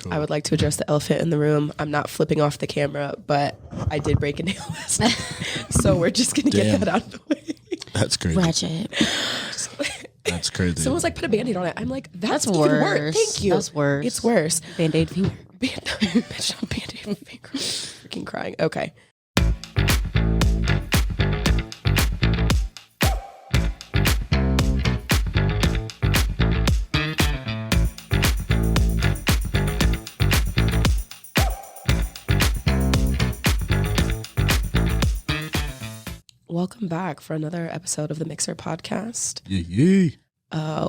Cool. I would like to address the elephant in the room. I'm not flipping off the camera, but I did break a nail last night. So we're just going to get that out of the way. That's crazy. Ratchet. That's crazy. Someone's like, put a Band-Aid on it. I'm like, that's worse. even worse. Thank you. That's worse. It's worse. Band-Aid finger. Bitch, not Band-Aid finger. Freaking crying. Okay. Welcome back for another episode of the Mixer podcast. Yeah.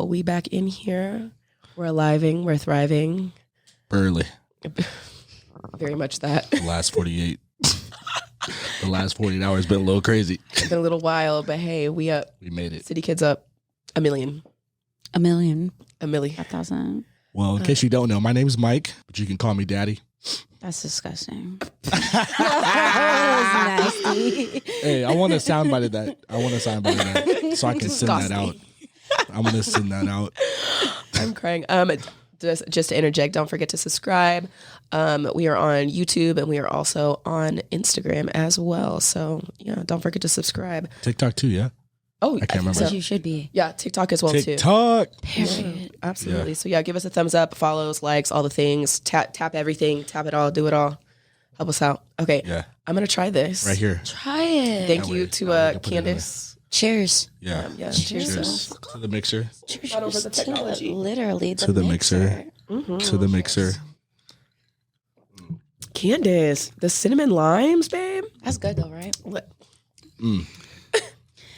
We back in here. We're aliving. We're thriving. Early. Very much that. The last 48. The last 48 hours been a little crazy. It's been a little while, but hey, we up. We made it. City Kids up. A million. A million. 5,000. Well, in case you don't know, my name is Mike, but you can call me Daddy. That's disgusting. That was nasty. Hey, I want to soundbite of that. So I can send that out. I'm going to send that out. I'm crying. Just to interject, don't forget to subscribe. We are on YouTube and we are also on Instagram as well. So yeah, don't forget to subscribe. TikTok too, yeah? Oh, I can't remember. So. You should be. Yeah, TikTok as well too. TikTok. Period. Yeah, absolutely. Yeah. So yeah, give us a thumbs up, follows, likes, all the things. Tap everything. Tap it all. Do it all. Help us out. Okay. Yeah. I'm gonna try this Right here. Try it. Thank you to Candace. Cheers. Yeah. Cheers. To the mixer. Cheers. Not over the technology. Literally. To the mixer. Mm-hmm. To the mixer. Candace, the cinnamon limes, babe. That's good though, right?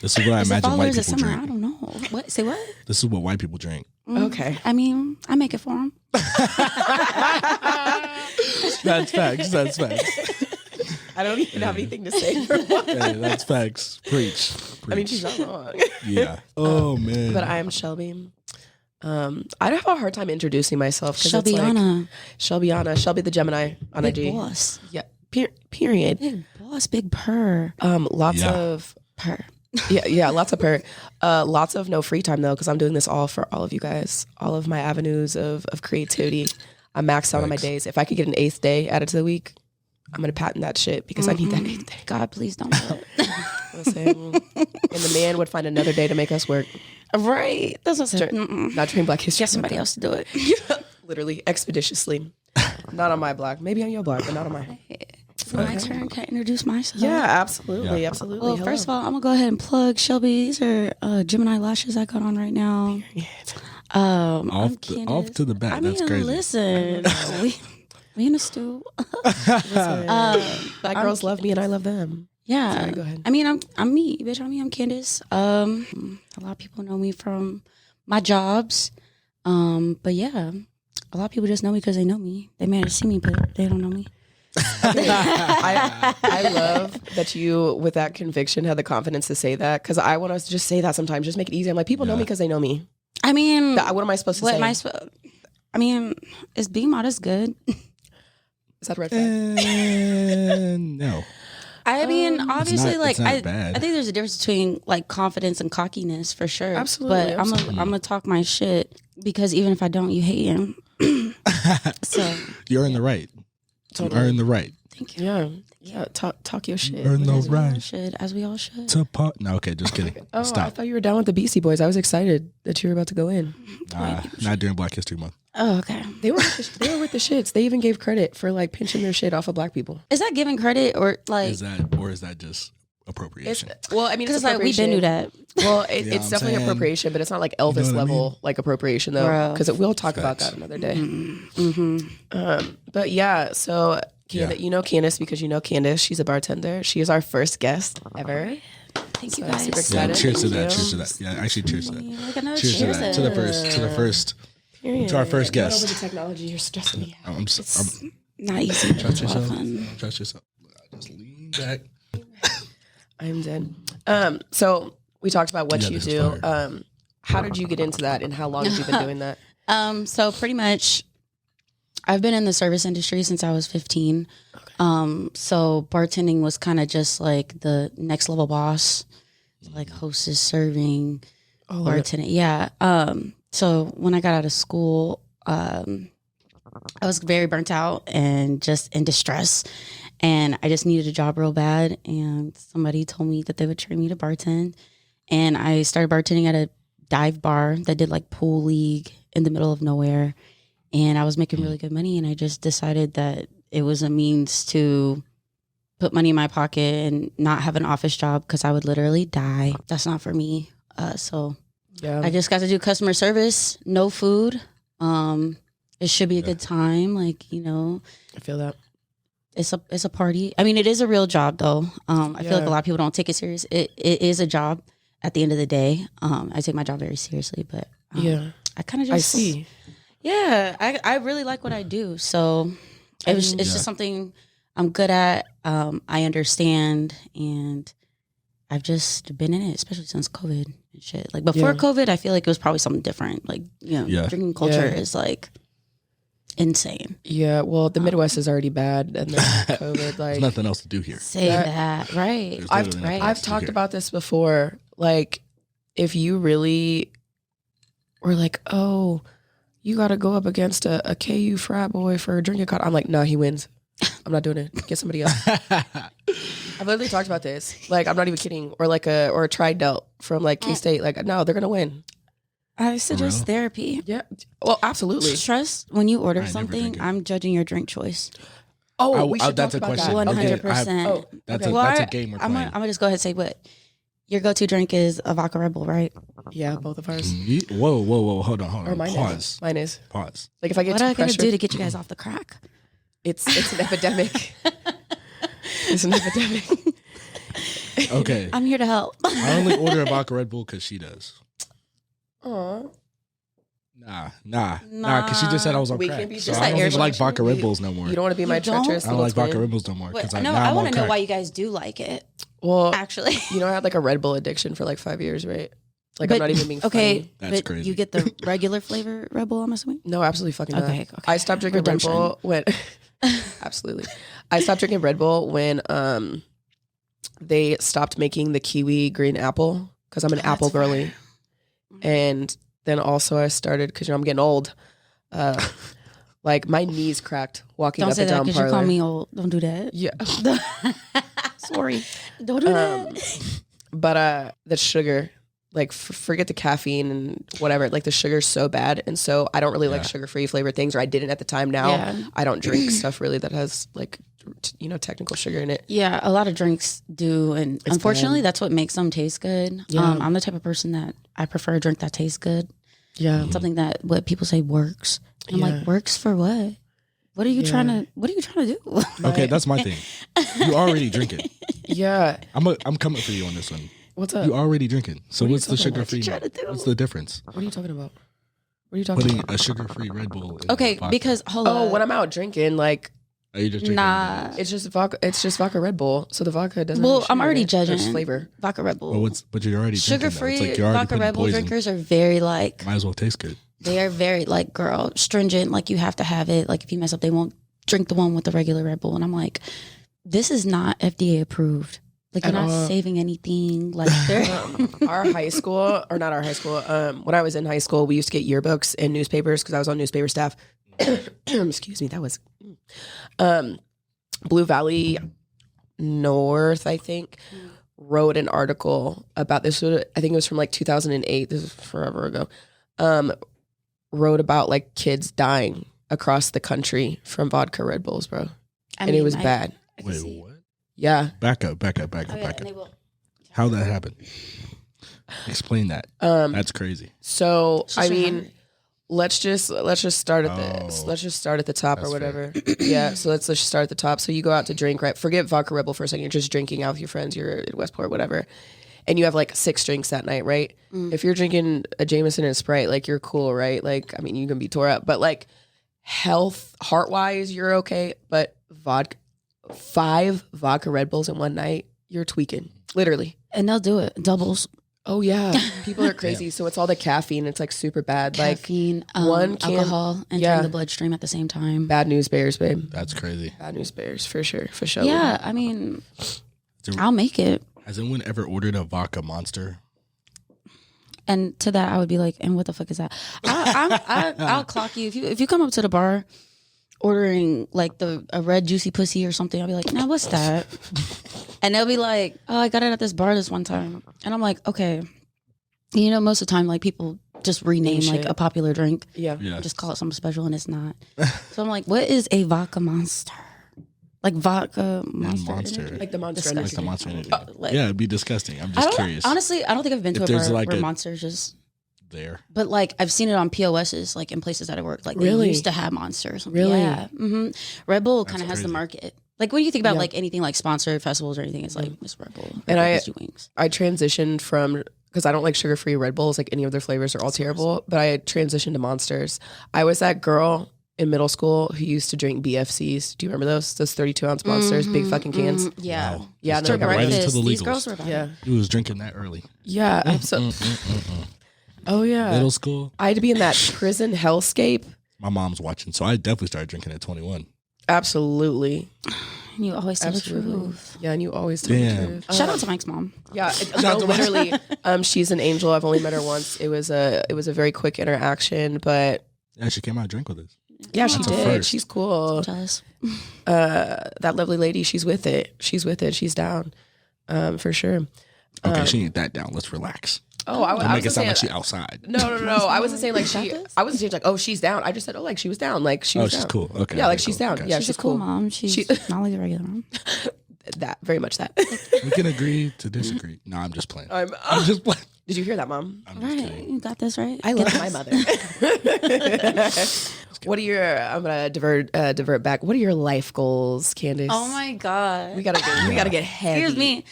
This is what I imagine white people summer? drink. I don't know. What? Say what? This is what white people drink. Okay. I mean, I make it for them. That's facts. I don't even have anything to say. Hey, that's facts. Preach. I mean, she's not wrong. Yeah. Oh, man. But I am Shelby. I have a hard time introducing myself. Shelbyana. Shelby the Gemini on Big IG. boss. Yeah. Period. Big boss. Big purr. Lots of purr. Yeah, lots of purr. Lots of no free time though, because I'm doing this all for all of you guys. All of my avenues of creativity. I'm maxed out on my days. If I could get an 8th day added to the week, I'm gonna patent that shit because I need that 8th day. God, please don't do it. Listen, and the man would find another day to make us work. Right. That's what I said. Not during Black History. Get somebody else to do it. Yeah, literally, expeditiously. Not on my block. Maybe on your block, but not on mine. It's my turn. Can I introduce myself? Yeah, absolutely. Absolutely. Well, first of all, I'm going to go ahead and plug Shelby. These are Gemini lashes I got on right now. Off to the back. That's crazy. Listen, we in a stew. Black girls love me and I love them. Yeah. Sorry, go ahead. I mean, I'm me, bitch. I'm Candace. A lot of people know me from my jobs. But yeah, a lot of people just know me because they know me. They may have seen me, but they don't know me. I love that you, with that conviction, had the confidence to say that because I want us to just say that sometimes. Just make it easy. I'm like, people know me because they know me. I mean, what am I supposed to say? I mean, is being modest good? Is that a red flag? No. I mean, obviously, I think there's a difference between like confidence and cockiness for sure. Absolutely. But I'm gonna talk my shit because even if I don't, you hate him. So you're in the right. Totally. You earn the right. Thank you. Yeah. Talk your shit. Earn the right. As we all should. No, okay, just kidding. Oh, Stop. I thought you were down with the Beastie Boys. I was excited that you were about to go in. Not during Black History Month. Oh, okay. They were with the shits. They even gave credit for like pinching their shit off of black people. Is that giving credit or like? Is that just appropriation? I mean, it's like we've been to that. Well, it's definitely appropriation, but it's not like Elvis level like appropriation though, because we'll talk about that another day. Mm-hmm. But yeah, so you know Candace because you know Candace. She's a bartender. She is our first guest ever. Thank you guys. Super excited. Yeah, cheers to that. Cheers to that. Yeah, actually, cheers to that. Cheers to that. To the first. Period. To our first guest. Over the technology, you're stressing me out. I'm not easy. Trust yourself. Trust yourself. Just lean back. I'm dead. So we talked about what you do. How did you get into that, and how long have you been doing that? So pretty much, I've been in the service industry since I was 15. Okay. So bartending was kind of just like the next level boss, like hostess, serving, bartending. Yeah. So when I got out of school, I was very burnt out and just in distress. And I just needed a job real bad. And somebody told me that they would train me to bartend. And I started bartending at a dive bar that did like pool league in the middle of nowhere. And I was making really good money. And I just decided that it was a means to put money in my pocket and not have an office job because I would literally die. That's not for me. So I just got to do customer service, no food. It should be a good time. Like, you know, I feel that. It's a party. I mean, it is a real job though. I feel like a lot of people don't take it serious. It is a job at the end of the day. I take my job very seriously, but I kind of just, I see. Yeah, I really like what I do. So it's just something I'm good at. I understand, and I've just been in it, especially since COVID and shit. Like before COVID, I feel like it was probably something different. Like, you know, drinking culture is like insane. Yeah, well, the Midwest is already bad, and then COVID, like, there's nothing else to do here. Say that, right? I've talked about this before. Like, if you really were like, oh, you got to go up against a KU frat boy for drinking cotton, I'm like, nah, he wins. I'm not doing it. Get somebody else. I've literally talked about this. Like, I'm not even kidding. Or like a Tri-Delt from like K-State. Like, no, they're gonna win. I suggest therapy. Yeah. Well, absolutely. Trust when you order something, I'm judging your drink choice. Oh, we should that's talk a about question. that. 100%. That's a game we're I'm playing. gonna just go ahead and say what your go-to drink is. A vodka Red Bull, right? Yeah, both of ours. Whoa. Hold on. Or mine Pause. Is. Mine is. Pause. Like if I get what too am I gonna pressured, do to get you guys off the crack? It's an epidemic. It's an epidemic. Okay. I'm here to help. I only order a vodka Red Bull because she does. Aw. Nah. Because she just said I was on We crack. can be So just I like don't even air like vodka Red You- Bulls no more. You don't want to be my don't? treacherous I don't little like vodka twin. Red Bulls no more. Wait, I I want to know crack. why you guys do like it. Well, Actually, you know, I had like a Red Bull addiction for like 5 years, right? Like, but, I'm not even being okay. funny. That's but crazy. You get the regular flavor Red Bull, I'm assuming. No, absolutely fucking not. Okay. I stopped drinking Redemption. Red Bull when absolutely. I stopped drinking Red Bull when they stopped making the kiwi green apple because I'm an apple girly. And then also I started because, you know, I'm getting old. Like my knees cracked walking Don't up say and that down because you parlor. call me old. Don't do that. Yeah. Sorry. Don't do that. But the sugar, like forget the caffeine and whatever, like the sugar's so bad. And so I don't really like sugar-free flavored things, or I didn't at the time. Now I don't drink stuff really that has like, you know, technical sugar in it. Yeah, a lot of drinks do. And unfortunately, that's what makes them taste good. Yeah. I'm the type of person that I prefer a drink that tastes good. Yeah. Something that what people say works. I'm like, works for what? What are you trying to do? Okay, that's my thing. You already drinking. Yeah. I'm coming for you on this one. What's up? You already drinking. So what's the talking about? sugar-free? What's the difference? What are you talking about? What are you talking Putting about? a sugar-free Red Bull in Okay, vodka. because hold on. Oh, when I'm out drinking, like Are you just drinking? Nah. it's just vodka Red Bull. So the vodka doesn't. Well, have sugar I'm already in it. There's judging flavor. vodka Red Bull. But you're already drinking, though. It's Sugar-free like you're already vodka putting Red Bull poison. drinkers are very like Might as well taste good. they are very like girl stringent. Like you have to have it. Like if you mess up, they won't drink the one with the regular Red Bull. And I'm like, this is not FDA approved. Like you're not saving anything. Like Our high school, or not our high school. When I was in high school, we used to get yearbooks and newspapers because I was on newspaper staff. Excuse me, that was Blue Valley North, I think, wrote an article about this. I think it was from like 2008. This is forever ago. Wrote about like kids dying across the country from vodka Red Bulls, bro. And it was bad. Wait, what? Yeah. Back up. How that happened? Explain that. That's crazy. So I mean, let's just start at this. Oh. Let's just start at the top That's or whatever. Yeah. So let's just start at the top. So you go out to drink, right? Forget vodka Red Bull for a second. You're just drinking out with your friends. You're at Westport, whatever. And you have like 6 drinks that night, right? If you're drinking a Jameson and a Sprite, like you're cool, right? Like, I mean, you can be tore up, but like heart wise, you're okay. But 5 vodka Red Bulls in one night, you're tweaking, literally. and they'll do it doubles. Oh yeah, people are crazy. So it's all the caffeine. It's like super bad. Caffeine, one can- alcohol entering the bloodstream at the same time. Like bad news bears, babe. That's crazy. Bad news bears for sure, for sure. Yeah, I mean, I'll make it. Has anyone ever ordered a vodka monster? And to that, I would be like, "And what the fuck is that?" I'll clock you if you come up to the bar ordering like a red juicy pussy or something, I'll be like, "Now what's that?" And they'll be like, "Oh, I got it at this bar this one time," and I'm like, "Okay." You know, most of the time, like people just rename like a popular drink, just call it something special, and it's not. So I'm like, "What is a vodka monster?" Like vodka monster. Like the monster Like the monster energy. Yeah, it'd be disgusting. I'm just curious. Honestly, I don't think I've been to a bar like where monsters just there. But like I've seen it on POSs, like in places that I work. Like they used to have monsters. Really? Yeah. Mm-hmm. Red Bull kind of has the market. Like when you think about like anything like sponsored festivals or anything, it's like Miss Red Bull. And I transitioned from, because I don't like sugar-free Red Bulls, like any of their flavors are all terrible, but I transitioned to Monsters. I was that girl in middle school who used to drink BFCs. Do you remember those 32-ounce Monsters, big fucking cans? Yeah. Wow. Yeah. No, right into the These girls were about it. He was drinking that early. Yeah. Absolutely. Oh, yeah. Middle school. I had to be in that prison hellscape. My mom's watching, so I definitely started drinking at 21. Absolutely. And you always tell the truth. Yeah, and you always tell the truth. Shout out to Mike's mom. Yeah, literally, she's an angel. I've only met her once. It was a very quick interaction, but yeah, she came out and drank with us. Yeah, she did. She's cool. I'm jealous. That lovely lady, she's with it. She's down, for sure. Okay, she ain't that down. Let's relax. Oh, I make it sound like she outside. No. I wasn't saying like I wasn't saying like, oh, she's down. I just said, oh, like she was down. Like she was down. She's cool. Okay. Yeah, like she's down. Okay. Yeah, she's a cool mom. She's not like the regular mom. That very much that. We can agree to disagree. No, I'm just playing. I'm just playing. Did you hear that, Mom? I'm just kidding. You got this right. I love my mother. What are your? I'm gonna divert back. What are your life goals, Candace? Oh my God. We gotta get heavy. Excuse me.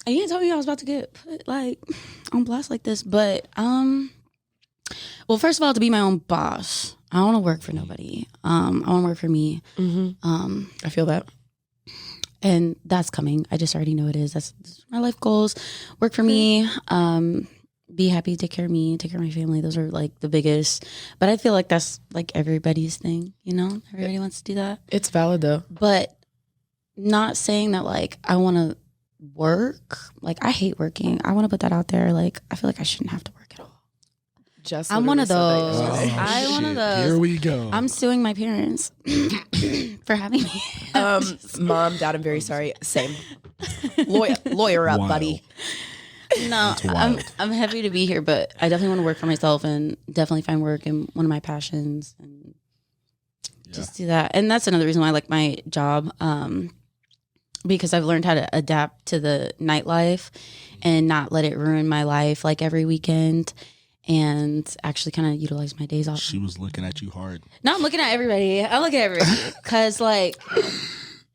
You didn't tell me I was about to get put like on blast like this, but well, first of all, to be my own boss. I don't want to work for nobody. I want to work for me. Mm-hmm. I feel that, and that's coming. I just already know it is. That's my life goals. Work for me. Be happy. Take care of me. Take care of my family. Those are like the biggest. But I feel like that's like everybody's thing. You know, everybody wants to do that. It's valid though. But not saying that like I want to work. Like I hate working. I want to put that out there. Like I feel like I shouldn't have to work at all. I'm one of those. I'm one of those. Here we go. I'm suing my parents for having me. Mom, Dad, I'm very sorry. Same. Lawyer up, buddy. No, I'm happy to be here, but I definitely want to work for myself and definitely find work in one of my passions and just do that. And that's another reason why I like my job. Because I've learned how to adapt to the nightlife and not let it ruin my life like every weekend and actually kind of utilize my days off. She was looking at you hard. No, I'm looking at everybody. I look at everybody because like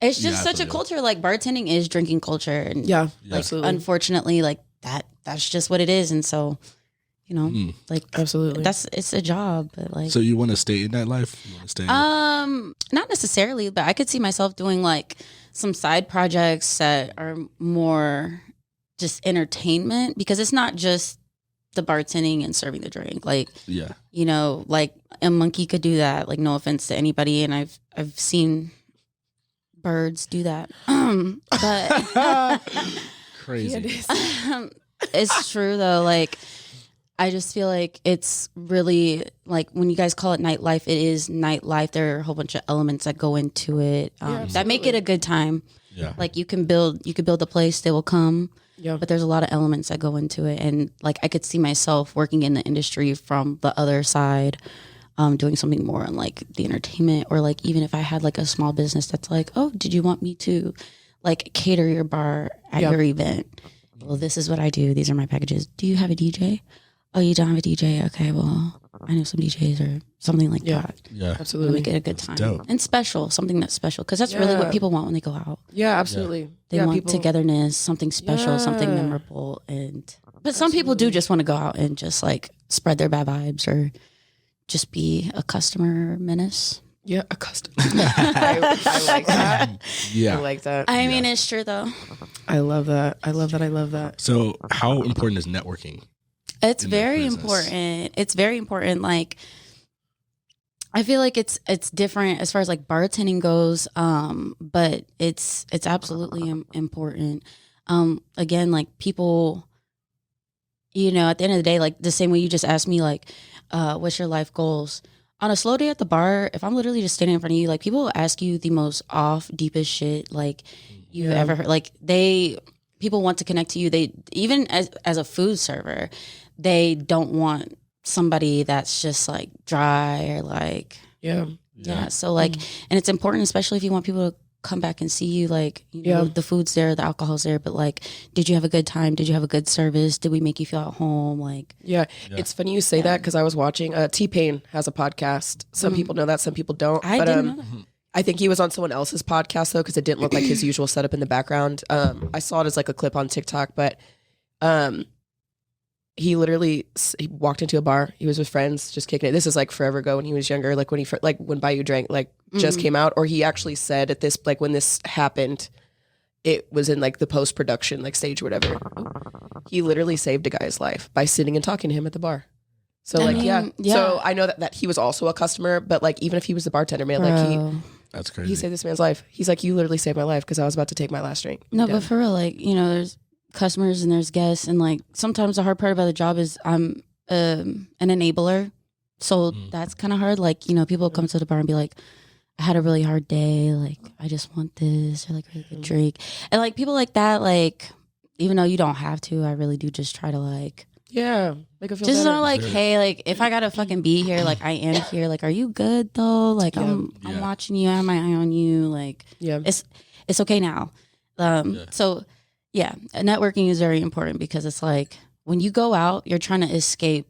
it's just such a culture. Like bartending is drinking culture. And like, absolutely. Unfortunately, like that's just what it is. And so, you know, like absolutely, it's a job. But like, so you want to stay in that life? You want to stay? Not necessarily, but I could see myself doing like some side projects that are more just entertainment because it's not just the bartending and serving the drink. Like, you know, like a monkey could do that. Like, no offense to anybody, and I've seen birds do that. But crazy. It's true though. Like, I just feel like it's really like when you guys call it nightlife, it is nightlife. There are a whole bunch of elements that go into it that make it a good time. Yeah. Like you could build a place, they will come. Yeah. But there's a lot of elements that go into it. And like I could see myself working in the industry from the other side, doing something more on like the entertainment or like even if I had like a small business that's like, oh, did you want me to like cater your bar at your event? Well, this is what I do. These are my packages. Do you have a DJ? Oh, you don't have a DJ? Okay, well, I know some DJs or something like that. Yeah, absolutely. Make it a good time. And special, something that's special. Because that's really what people want when they go out. Yeah, absolutely. They want togetherness, something special, something memorable. But some people do just want to go out and just like spread their bad vibes or just be a customer menace. Yeah, a customer. I like that. Yeah. I like that. I mean, it's true though. I love that. I love that. So how important is networking? It's very important. It's very important. Like, I feel like it's different as far as like bartending goes. But it's absolutely important. Again, like people, you know, at the end of the day, like the same way you just asked me, like, what's your life goals? on a slow day at the bar, if I'm literally just standing in front of you, like people will ask you the most off, deepest shit like you've ever heard. Like people want to connect to you. They even as a food server, they don't want somebody that's just like dry or like So like, and it's important, especially if you want people to come back and see you, like, you know, the food's there, the alcohol's there, but like, did you have a good time? Did you have a good service? Did we make you feel at home? Like, it's funny you say that because I was watching T-Pain has a podcast. Some people know that, some people don't. I didn't know that. I think he was on someone else's podcast though, because it didn't look like his usual setup in the background. I saw it as like a clip on TikTok, but he walked into a bar. He was with friends, just kicking it. This is like forever ago when he was younger, like when when Bayou Drank just came out, or he actually said at this, like when this happened, it was in like the post-production like stage or whatever. He literally saved a guy's life by sitting and talking to him at the bar. So so I know that he was also a customer, but like even if he was the bartender, man, like that's crazy. He saved this man's life. He's like, you literally saved my life because I was about to take my last drink. No, but for real, like, you know, there's customers and there's guests, and like sometimes the hard part about the job is I'm an enabler, so that's kind of hard. Like, you know, people come to the bar and be like, I had a really hard day, like I just want this, or like a really good drink, and like people like that, like even though you don't have to, I really do just try to like make it feel just better. not like, hey, like if I gotta fucking be here, like I am here, like are you good though, like I'm watching you, I have my eye on you, like it's okay now. So networking is very important because it's like when you go out, you're trying to escape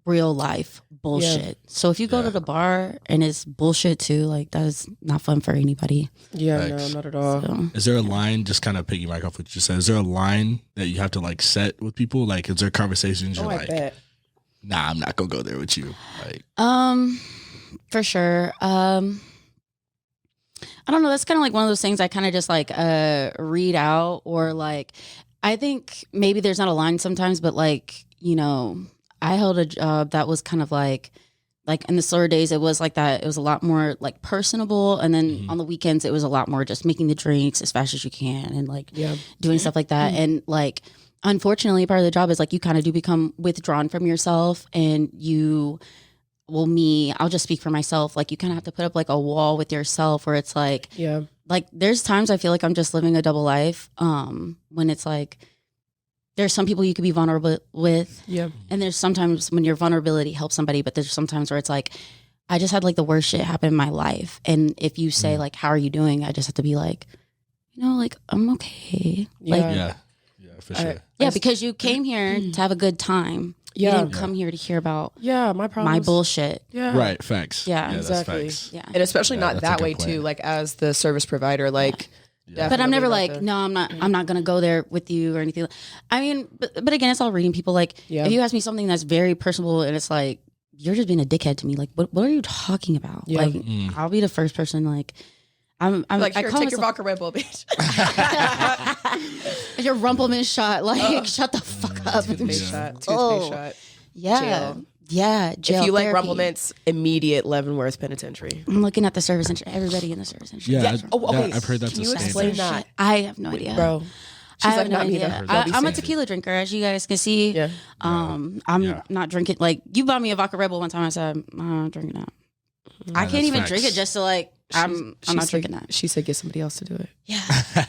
real life bullshit. So if you go to the bar and it's bullshit too, like that is not fun for anybody. No, not at all. So. Is there a line, just kind of piggyback off what you just said, is there a line that you have to like set with people? Like, is there conversations you're like, bet. Nah, I'm not gonna go there with you? Like, for sure. I don't know. That's kind of like one of those things I kind of just like read out, or like I think maybe there's not a line sometimes, but like, you know, I held a job that was kind of like in the slower days, it was like that. It was a lot more like personable. And then on the weekends, it was a lot more just making the drinks as fast as you can and like doing stuff like that. And like, unfortunately, part of the job is like you kind of do become withdrawn from yourself, and I'll just speak for myself. Like you kind of have to put up like a wall with yourself where it's like, like there's times I feel like I'm just living a double life. When it's like, there's some people you could be vulnerable with. And there's sometimes when your vulnerability helps somebody, but there's sometimes where it's like, I just had like the worst shit happen in my life. And if you say like, how are you doing? I just have to be like, you know, like I'm okay. Like, for sure. Because you came here to have a good time. You didn't come here to hear about my problems, my bullshit. Right. Facts. Yeah, exactly. That's facts. And especially not that way too. Like as the service provider, like. But I'm never like, no, I'm not going to go there with you or anything. I mean, but again, it's all reading people. Like, if you ask me something that's very personal and it's like, you're just being a dickhead to me. Like, what are you talking about? Like, I'll be the first person. Like, I'm like, I here, call take your myself, vodka Redbull, bitch. your Rumpleman shot. Like, shut the fuck up. Toothpaste shot. Yeah. Jail. Yeah, jail if you therapy. like Rumplemints, immediate Leavenworth Penitentiary. I'm looking at the service industry. Everybody in the service industry. I've heard that's Can a you explain standard. that? I have no idea, bro. I She's have no not me idea. either. I'm a tequila drinker, as you guys can see. I'm not drinking. Like you bought me a vodka Red Bull one time. I said, I'm not drinking that. I can't even drink it just to like. I'm not drinking that. She said, get somebody else to do it. Yeah,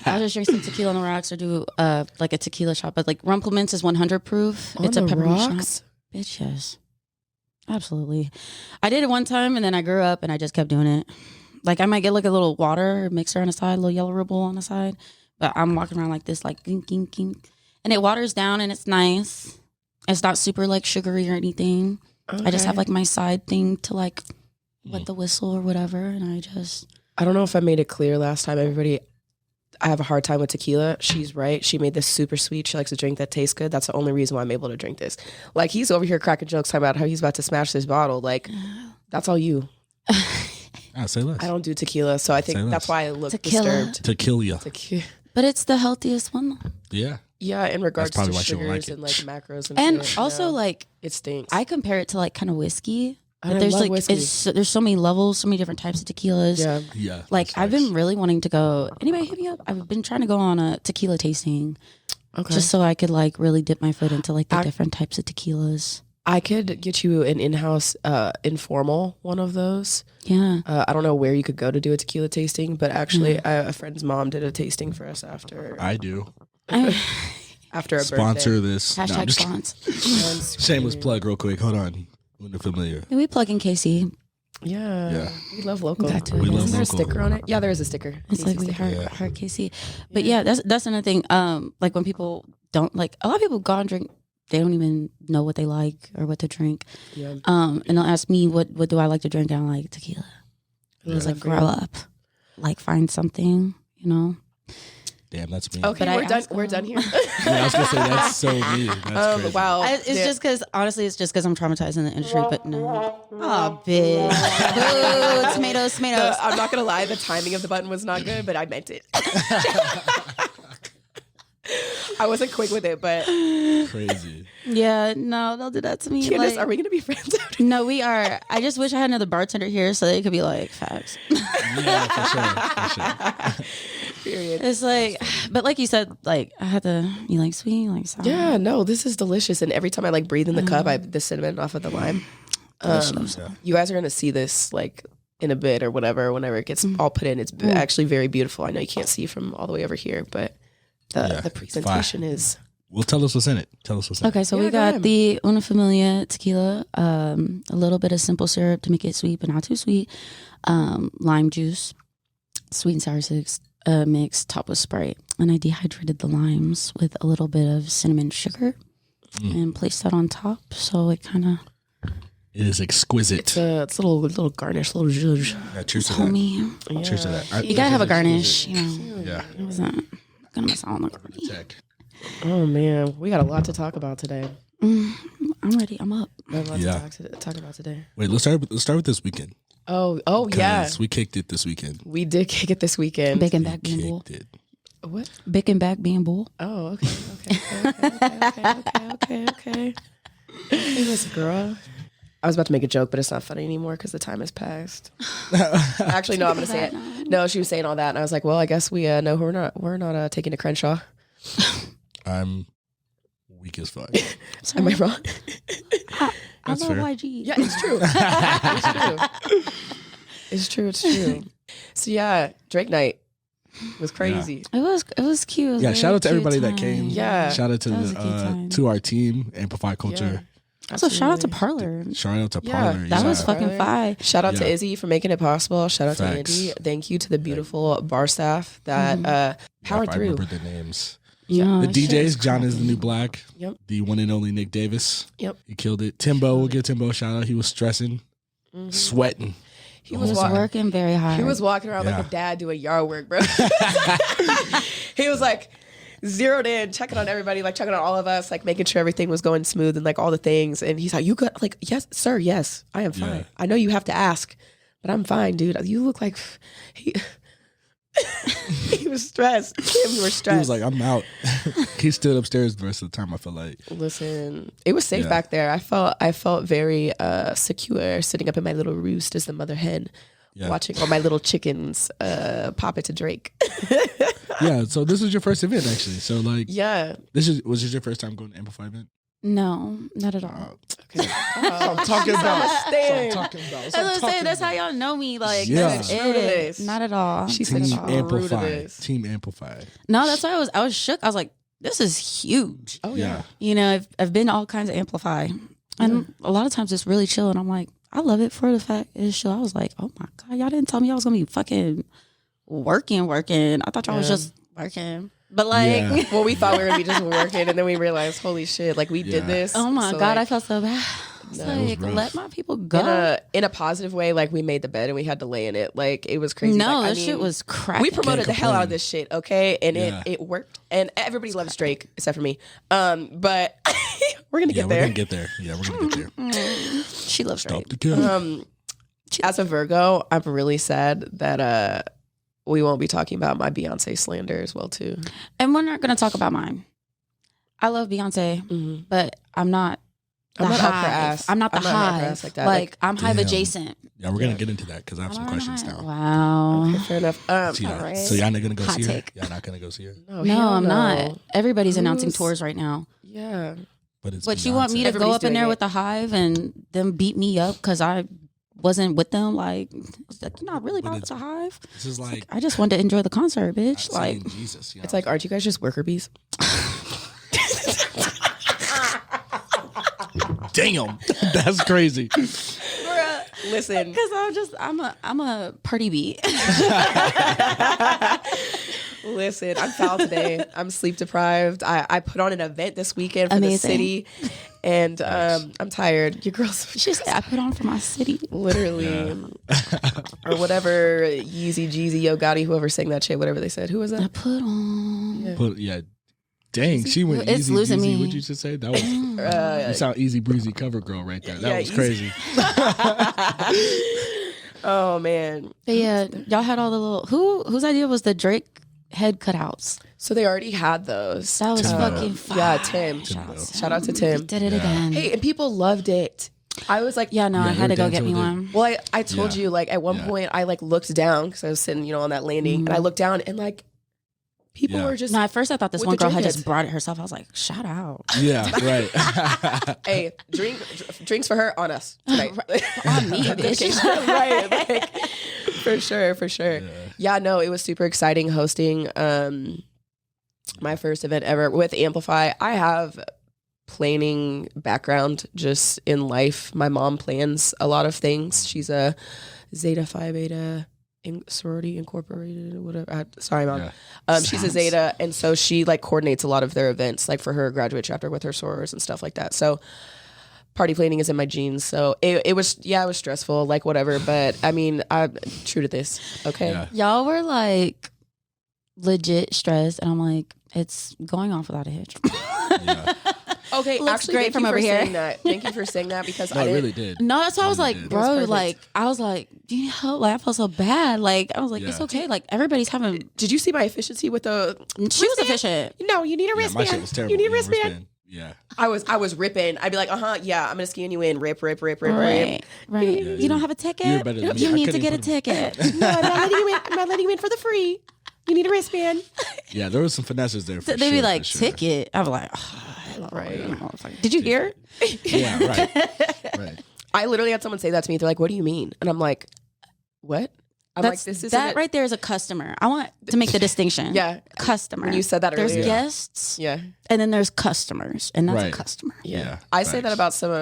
I'll just drink some tequila on the rocks or do like a tequila shot. But like Rumplemints is 100 proof. On it's a the peppermint rocks? shot. Bitch, yes. Absolutely. I did it one time and then I grew up and I just kept doing it. Like I might get like a little water mixer on the side, a little yellow Redbull on the gink, but I'm walking around like this, like gink, gink, gink. And it waters down and it's nice. It's not super like sugary or anything. Okay. I just have like my side thing to like wet the whistle or whatever. And I don't know if I made it clear last time, everybody. I have a hard time with tequila. She's right. She made this super sweet. She likes a drink that tastes good. That's the only reason why I'm able to drink this. Like, he's over here cracking jokes talking about how he's about to smash this bottle. Like, that's all you. I'll say less. I don't do tequila, so I think that's why I look disturbed. Tequila. But it's the healthiest one. Yeah. Yeah, in regards to sugars and like macros and shit, also like it stinks. I compare it to like kind of whiskey. I there's love like whiskey. there's so many levels, so many different types of tequilas. Yeah. Like I've been really wanting to go. Anybody hit me up? I've been trying to go on a tequila tasting, just so I could like really dip my foot into like the different types of tequilas. I could get you an in-house informal one of those. Yeah. I don't know where you could go to do a tequila tasting, but actually a friend's mom did a tasting for us after. I do. After a Sponsor birthday. this. No, I'm Hashtag just kidding. sponsor. Shameless plug real quick. Hold on. We're familiar. Can we plug in Casey? Yeah. We love local. Got to. We love Is there a local. sticker on it? Yeah, there is a sticker. It's like we sticker. heard Casey. But yeah, that's another thing. Like when people don't like, a lot of people go and drink, they don't even know what they like or what to drink. Yeah. And they'll ask me, what do I like to drink? And I'm like, tequila. It's like, grow up. Like, find something, you know? Damn, that's me. Okay, But we're done here. Yeah, I was gonna say that's so me. That's crazy. Wow. It's just because, honestly, it's just because I'm traumatized in the industry, but no. Oh, bitch. Boo, tomatoes. I'm not gonna lie, the timing of the button was not good, but I meant it. I wasn't quick with it, but Crazy. Yeah, no, they'll do that to me. Candace, like, are we gonna be friends after? no, we are. I just wish I had another bartender here so they could be like, facts. Yeah, for sure. Period. It's like, but like you said, like I had to. You like sweet, you like sour. Yeah, no, this is delicious, and every time I like breathe in the cup, the cinnamon off of the lime. You guys are gonna see this like in a bit or whatever. Whenever it gets all put in, it's actually very beautiful. I know you can't see from all the way over here, but the presentation is. Well, tell us what's in it. Okay, so we got the Una Familia tequila, a little bit of simple syrup to make it sweet but not too sweet, lime juice, sweet and sour mix, topped with Sprite. And I dehydrated the limes with a little bit of cinnamon sugar and placed that on top. So it kind of... It is exquisite. It's a little garnish, little zhuzh. Yeah, cheers to Homie. that. Yeah. Cheers to that. You gotta have a garnish, you know. Yeah. I wasn't gonna miss out on the garnish. Check. Oh man, we got a lot to talk about today. I'm ready. I'm up. We have a lot to talk about today. Wait, let's start with this weekend. Oh yeah. We kicked it this weekend. We did kick it this weekend. Big and back being bull. Kicked it. What? Big and back being bull. Oh, okay. Hey, listen, girl. I was about to make a joke, but it's not funny anymore because the time has passed. Actually, no, I'm going to say it. No, she was saying all that, and I was like, well, I guess we know we're not taking to Crenshaw. I'm weak as fuck. Am I wrong? I love fair. YG. Yeah, it's true. It's true. So yeah, Drake night was crazy. It was cute. It was Yeah, a shout really out to cute everybody that time. came. Yeah. Shout out to That was a cute time. to our team, Amplify Culture. Also, shout out to Parlor. Shout out to Yeah, Parlor. That yeah. was fucking fire. Shout out to Yeah. Izzy for making it possible. Shout out Facts. to Andy. Thank you to the beautiful bar staff that powered I through. remember the names. Yeah, The that shit DJs, was John is the crazy. New Black. Yep. The one and only Nick Davis. Yep. He killed it. Timbo, we'll give Timbo a shout out. He was stressing, sweating. He He was was walking. working very hard. He was walking around Yeah. like a dad doing yard work, bro. He was like zeroed in, checking on everybody, like checking on all of us, like making sure everything was going smooth and like all the things. And he's like, "You got like, yes, sir, yes, I am fine. Yeah. I know you have to ask, but I'm fine, dude. You look like he." He was stressed. We were stressed. He was like, I'm out. He stood upstairs the rest of the time, I feel like. Listen, it was safe Yeah. back there. I felt very secure sitting up in my little roost as the mother hen, Yeah. watching all my little chickens pop it to Drake. Yeah, so this was your first event, actually. So, like, Yeah. was this your first time going to Amplify event? No, not at all. Okay. I'm talking about. Understand. That's what I'm saying. That's how y'all know me. Like, Yeah. that's True to it. this. Not at all. She said Team it's true to Amplify. this. Team Amplify. No, that's why I was shook. I was like, this is huge. Oh Yeah. yeah. You know, I've been to all kinds of Amplify, and a lot of times it's really chill. And I'm like, I love it for the fact it's chill. I was like, oh my god, y'all didn't tell me I was gonna be fucking working. I thought y'all was just working. But like, Yeah. Well, we thought we were gonna be just working, and then we realized, holy shit, like we did Yeah. this. oh my So, god, I like, felt so bad. It's No, it was like, rough. let my people go. in a positive way, like we made the bed and we had to lay in it. Like it was crazy. No, like, that shit was cracking. We promoted the hell out of complain. this shit, okay, and Yeah. it worked, and everybody loves Drake except for me. But we're gonna Yeah, get we're there. going to get there. Yeah, we're going to get there. She loves Stop Drake. the count. As a Virgo, I'm really sad that we won't be talking about my Beyonce slander as well too. And we're not gonna talk about mine. I love Beyonce, but I'm not. I'm not up her Hive. ass. I'm not the I'm not up her hive. ass like that. Like I'm hive Damn. adjacent. Yeah, we're going to get into that because I have some questions now. Wow. Okay, fair enough. See that? Alright. So y'all not going to go Hot see her? take. Y'all not going to go see her? No, No, hell I'm no. not. Everybody's announcing Who's- tours right now. Yeah. But it's But you want me to go up in there with the hive and them beat me up because I wasn't with them? Like, you're not really about the hive. This is like I just wanted to enjoy the concert, bitch. Like, Jesus, it's like, aren't you guys just worker bees? Damn, that's crazy. Listen, because I'm a party bee. Listen, I'm foul today. I'm sleep deprived. I put on an event this weekend for the city, and I'm tired. Your girls, she said, I put on for my city, literally, or whatever. Yeezy, Jeezy, Yo Gotti, whoever sang that shit, whatever they said. Who was that? I put on. Dang, she went it's easy losing breezy. me. What'd you just say? That was you sound easy breezy cover girl right there. That was crazy. Oh man. But yeah, y'all had all the little whose idea was the Drake head cutouts? So they already had those. That was fucking fire. Yeah, Tim. Shout out to Tim. Did it again. Hey, and people loved it. I was like, I had to go get me one. Well, I told you, like, at one point I like looked down because I was sitting, on that landing, and I looked down and like people were just. No, at first I thought this one girl had just brought it herself. I was like, shout out. Yeah, right. Hey, drinks for her on us tonight. On me, bitch. Right, like, for sure. Yeah, no, it was super exciting hosting my first event ever with Amplify. I have planning background just in life. My mom plans a lot of things. She's a Zeta Phi Beta sorority incorporated, whatever. Sorry, Mom. She's a Zeta, and so she like coordinates a lot of their events, like for her graduate chapter with her sorors and stuff like that. So party planning is in my genes. So it was stressful, like whatever. But I mean, I'm true to this. Okay, y'all were like legit stressed, and I'm like, it's going off without a hitch. Okay, actually, great from over here. Thank you for saying that because I really did. No, that's why I was like, bro, like I was like, do you know? Like I felt so bad. Like I was like, it's okay. Like everybody's having. Did you see my efficiency with the? She was efficient. No, you need a wristband. My shit was terrible. You need a wristband. Yeah. I was ripping. I'd be like, yeah, I'm gonna scan you in. Rip. Right. Yeah, you don't have a ticket? You're better than me. You need to get a ticket. No, I'm not letting you in. I'm not letting you in for the free. You need a wristband. Yeah, there was some finesses there. They'd be like, ticket. I was like, right. Did you hear? Yeah, right. I literally had someone say that to me. They're like, "What do you mean?" And I'm like, "What?" I'm like, "This is that right there is a customer." I want to make the distinction. Yeah, customer. When you said that earlier, there's guests. Yeah, and then there's customers, and that's a customer. Yeah. I say that about some.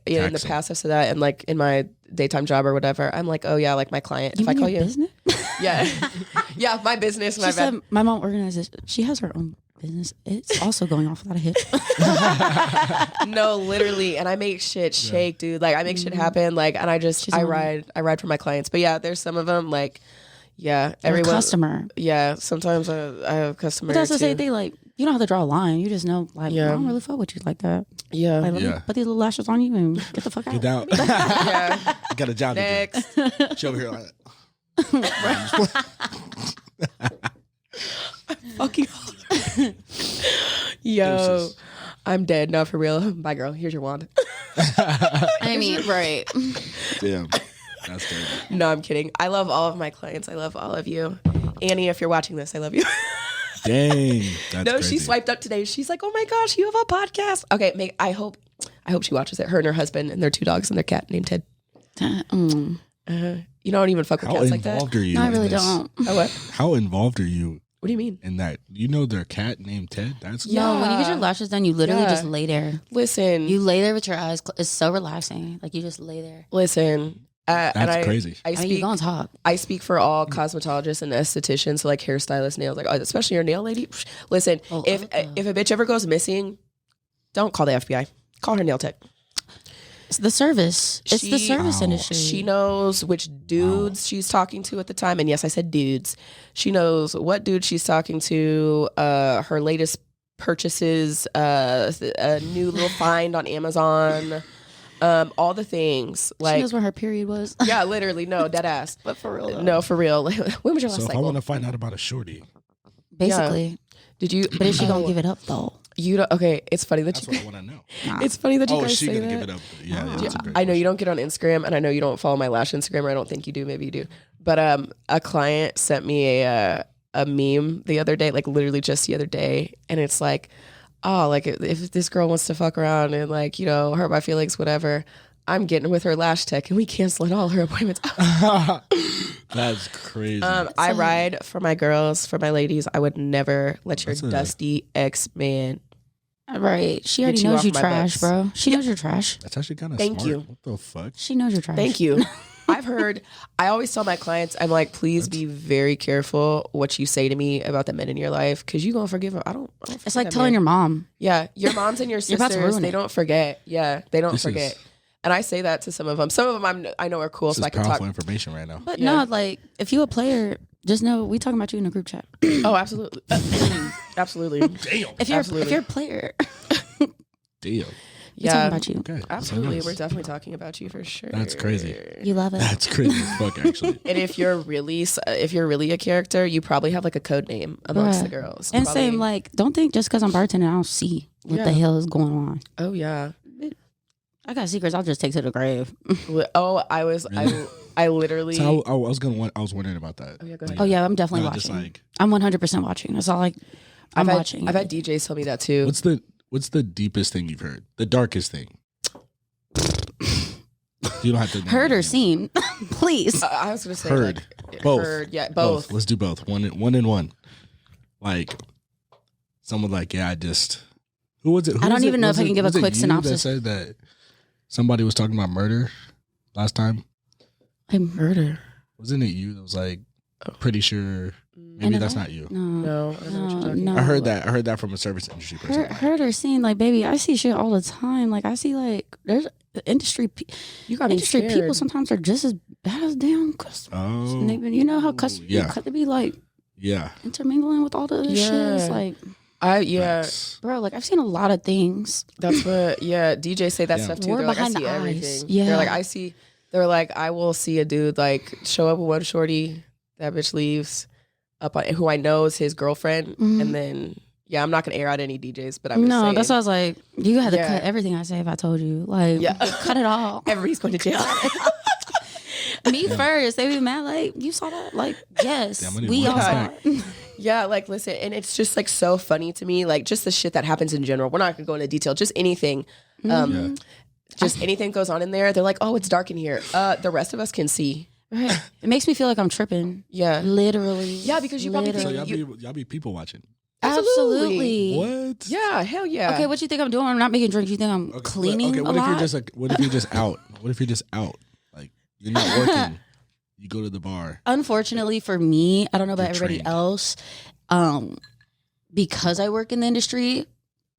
In the past, I've said that, and like in my daytime job or whatever, I'm like, "Oh yeah, like my client." If I call you business, yeah, my business. She said my mom organizes. She has her own business. It's also going off without a hitch. No, literally, and I make shit shake, dude. Like I make shit happen. Like, and I ride for my clients. But yeah, there's some of them like, everyone customer. Yeah, sometimes I have customers. But that's the same thing. Like you don't have to draw a line. You just know, like, I don't really fuck with you like that. Yeah, like, let me put these little lashes on you and get the fuck out. Get down. Yeah, you got a job next. to do. She over here like fucking yo, I'm dead. No, for real. Bye, girl. Here's your wand. I mean, right. Damn. That's good. No, I'm kidding. I love all of my clients. I love all of you. Annie, if you're watching this, I love you. Dang. That's no, crazy. she swiped up today. She's like, "Oh my gosh, you have a podcast." Okay, I hope she watches it. Her and her husband and their 2 dogs and their cat named Ted. You don't even fuck with cats like that. How involved are you? No, I really don't. Oh, what? How involved are you? What do you mean? In that, their cat named Ted? That's No, when you get your lashes done, you literally just lay there. Listen. You lay there with your eyes closed. It's so relaxing. Like you just lay there. Listen. That's crazy. I mean, you gonna talk. I speak for all cosmetologists and estheticians, so like hairstylists, nails, like especially your nail lady. Listen, if a bitch ever goes missing, don't call the FBI. Call her nail tech. It's the service. It's the service industry. She knows which dudes she's talking to at the time. And yes, I said dudes. She knows what dude she's talking to, her latest purchases, a new little find on Amazon, all the things. Like, she knows where her period was. Yeah, literally. No, dead ass. But for real, though. No, for real. When was your last So if cycle? I want to find out about a shorty. Basically. Yeah. Did you? But is she gonna give it up though? You don't. Okay, it's funny that That's you. what I want to know. It's funny that you guys is she say gonna that. give it up? Yeah, that's a great I know you question. don't get on Instagram, and I know you don't follow my lash Instagram, or I don't think you do. Maybe you do. But a client sent me a meme the other day, like literally just the other day, and it's like, oh, like if this girl wants to fuck around and like, you know, hurt my feelings, whatever, I'm getting with her Lash Tech and we canceling all her appointments. That's crazy. I ride for my girls, for my ladies. I would never let your dusty ex-man. Right. She already knows you trash, bro. She knows you're trash. That's actually kind of smart. Thank you. What the fuck? She knows you're trash. Thank you. I always tell my clients, I'm like, please be very careful what you say to me about the men in your life because you're going to forgive them. I don't it's like telling your mom. Yeah. Your moms and your sisters, they don't forget. Yeah. They don't forget. And I say that to some of them. Some of them I know are cool. This so I can powerful talk. information right now. But no, like if you a player, just know we talking about you in a group chat. Oh, absolutely. Absolutely. Damn. If you're a player. Damn. We're talking about you. Okay. Absolutely. We're definitely talking about you for sure. That's crazy. You love it. That's crazy as fuck, actually. And if you're really a character, you probably have like a code name amongst the girls. And same, like, don't think just because I'm bartending, I don't see what the hell is going on. Oh, yeah. I got secrets. I'll just take to the grave. Oh, I literally. So I was wondering about that. Oh, yeah, go ahead. Oh, yeah, I'm definitely watching. I'm 100% watching. That's all I'm watching. I've had DJs tell me that too. What's the deepest thing you've heard? The darkest thing? You don't have to heard or seen, please. I was gonna say heard. Like, both. Heard, yeah, both. Let's do both. One and one. Like someone like, yeah, I just. Who was it? I don't even know if I can give a quick synopsis. That said that somebody was talking about murder last time. Murder. Wasn't it you that was like, pretty sure? Maybe that's not you. No. I heard that from a service industry person. Heard or seen, like, baby, I see shit all the time. Like, I see, like, there's industry people sometimes are just as bad as damn customers. Oh. You know how customers cut to be, like, intermingling with all the other shit. Like, bro, like, I've seen a lot of things. That's what, DJs say that stuff too. We're they're behind like, I see the everything. eyes. Yeah. They're like, I will see a dude, like, show up with one shorty, that bitch leaves. Who I know is his girlfriend, and then I'm not gonna air out any DJs, but I'm just saying. That's why I was like, you had to cut everything I say if I told you, like, cut it all. Everybody's going to jail. Me first, they be mad like you saw that, like yes, we all saw it. Yeah, like listen, and it's just like so funny to me, like just the shit that happens in general. We're not gonna go into detail, just anything. Just anything goes on in there. They're like, oh, it's dark in here. The rest of us can see. Right. It makes me feel like I'm tripping. Yeah. Literally. Yeah, because you probably think y'all be people watching. Absolutely. What? Yeah, hell yeah. Okay, what you think I'm doing? I'm not making drinks. You think I'm cleaning? Okay, what if you're just what if you're just out? What if you're just out? Like you're not working. You go to the bar. Unfortunately for me, I don't know about everybody else. Because I work in the industry,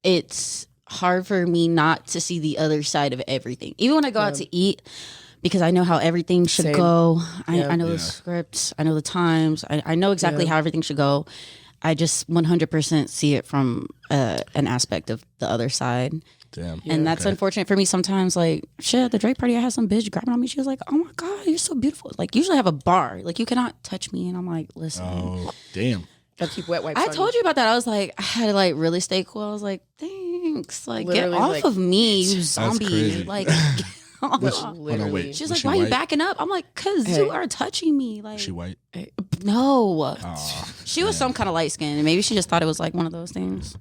it's hard for me not to see the other side of everything. Even when I go out to eat, because I know how everything should go. I know the scripts. I know the times. I know exactly how everything should go. I just 100% see it from an aspect of the other side. Damn. And that's unfortunate for me sometimes. Like, shit, at the Drake party, I had some bitch grabbing on me. She was like, oh my God, you're so beautiful. Like, usually I have a bar. Like, you cannot touch me. And I'm like, listen. Oh, damn. Gotta keep wet wipes. I told you about that. I was like, I had to like really stay cool. I was like, thanks. Like, literally, get off of me, you zombie. Like, literally. She's like, why are you backing up? I'm like, because you are touching me. Like, is she white? No. She was some kind of light skin. And maybe she just thought it was like one of those things.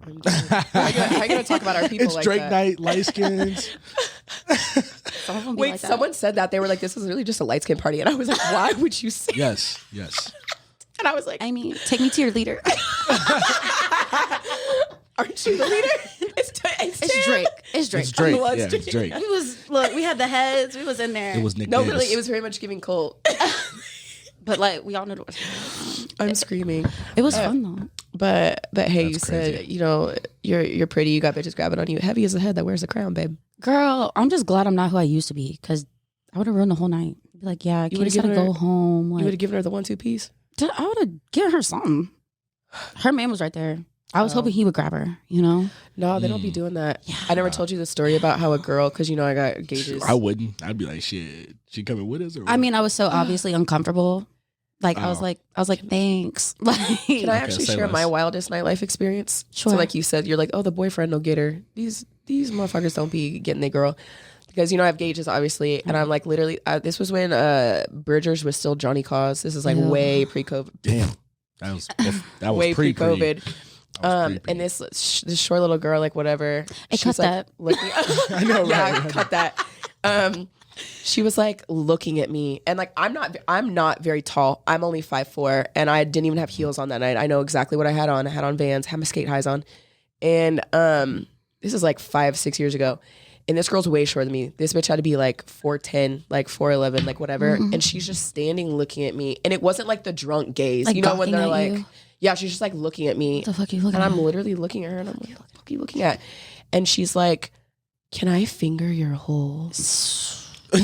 How you gonna talk about our people it's like Drake that? night, light skins. Wait, like someone said that. They were like, this is really just a light skin party. And I was like, why would you say Yes. And I was like, I mean, take me to your leader. Aren't you the leader? It's Drake. It's Drake. It's Drake. Yeah, it's Drake. He was, look, we had the heads. We was in there. It was Nick No, Davis. really, it was very much giving Colt. But like, we all knew it was. I'm screaming. It was fun though. But hey, That's you crazy. said, you know, you're pretty. You got bitches grabbing on you. Heavy as a head that wears a crown, babe. Girl, I'm just glad I'm not who I used to be because I would have ruined the whole night. Be like, yeah, you would have to go home. Like, you would have given her the 1-2 piece. I would have given her something. Her man was right there. I was hoping he would grab her, you know? No, they don't be doing that. Yeah. I never told you the story about how a girl, because, you know, I got gauges. I wouldn't. I'd be like, shit, she coming with us? Or what? I mean, I was so obviously uncomfortable. Like, I was like, thanks. Like, can I actually share my wildest nightlife experience? Sure. So like you said, you're like, oh, the boyfriend will get her. These motherfuckers don't be getting their girl. Because, you know, I have gauges, obviously. And I'm like, literally, this was when Bridgers was still Johnny Cause. This is like way pre-COVID. Damn. That was way pre-COVID. And this short little girl, like whatever. Hey, she's cut like that. looking. I know, Yeah, right? cut that. She was like looking at me, and like I'm not very tall. I'm only 5'4", and I didn't even have heels on that night. I know exactly what I had on. I had on Vans, had my skate highs on, and this is like 5-6 years ago. And this girl's way shorter than me. This bitch had to be like 4'10", like 4'11", like whatever. Mm-hmm. And she's just standing looking at me. And it wasn't like the drunk gaze. Like, you know, when they're like, you? Yeah, she's just like looking at me. What the fuck are you looking and at? I'm literally looking at her and I'm like, what the fuck are you looking at? And she's like, can I finger your hole?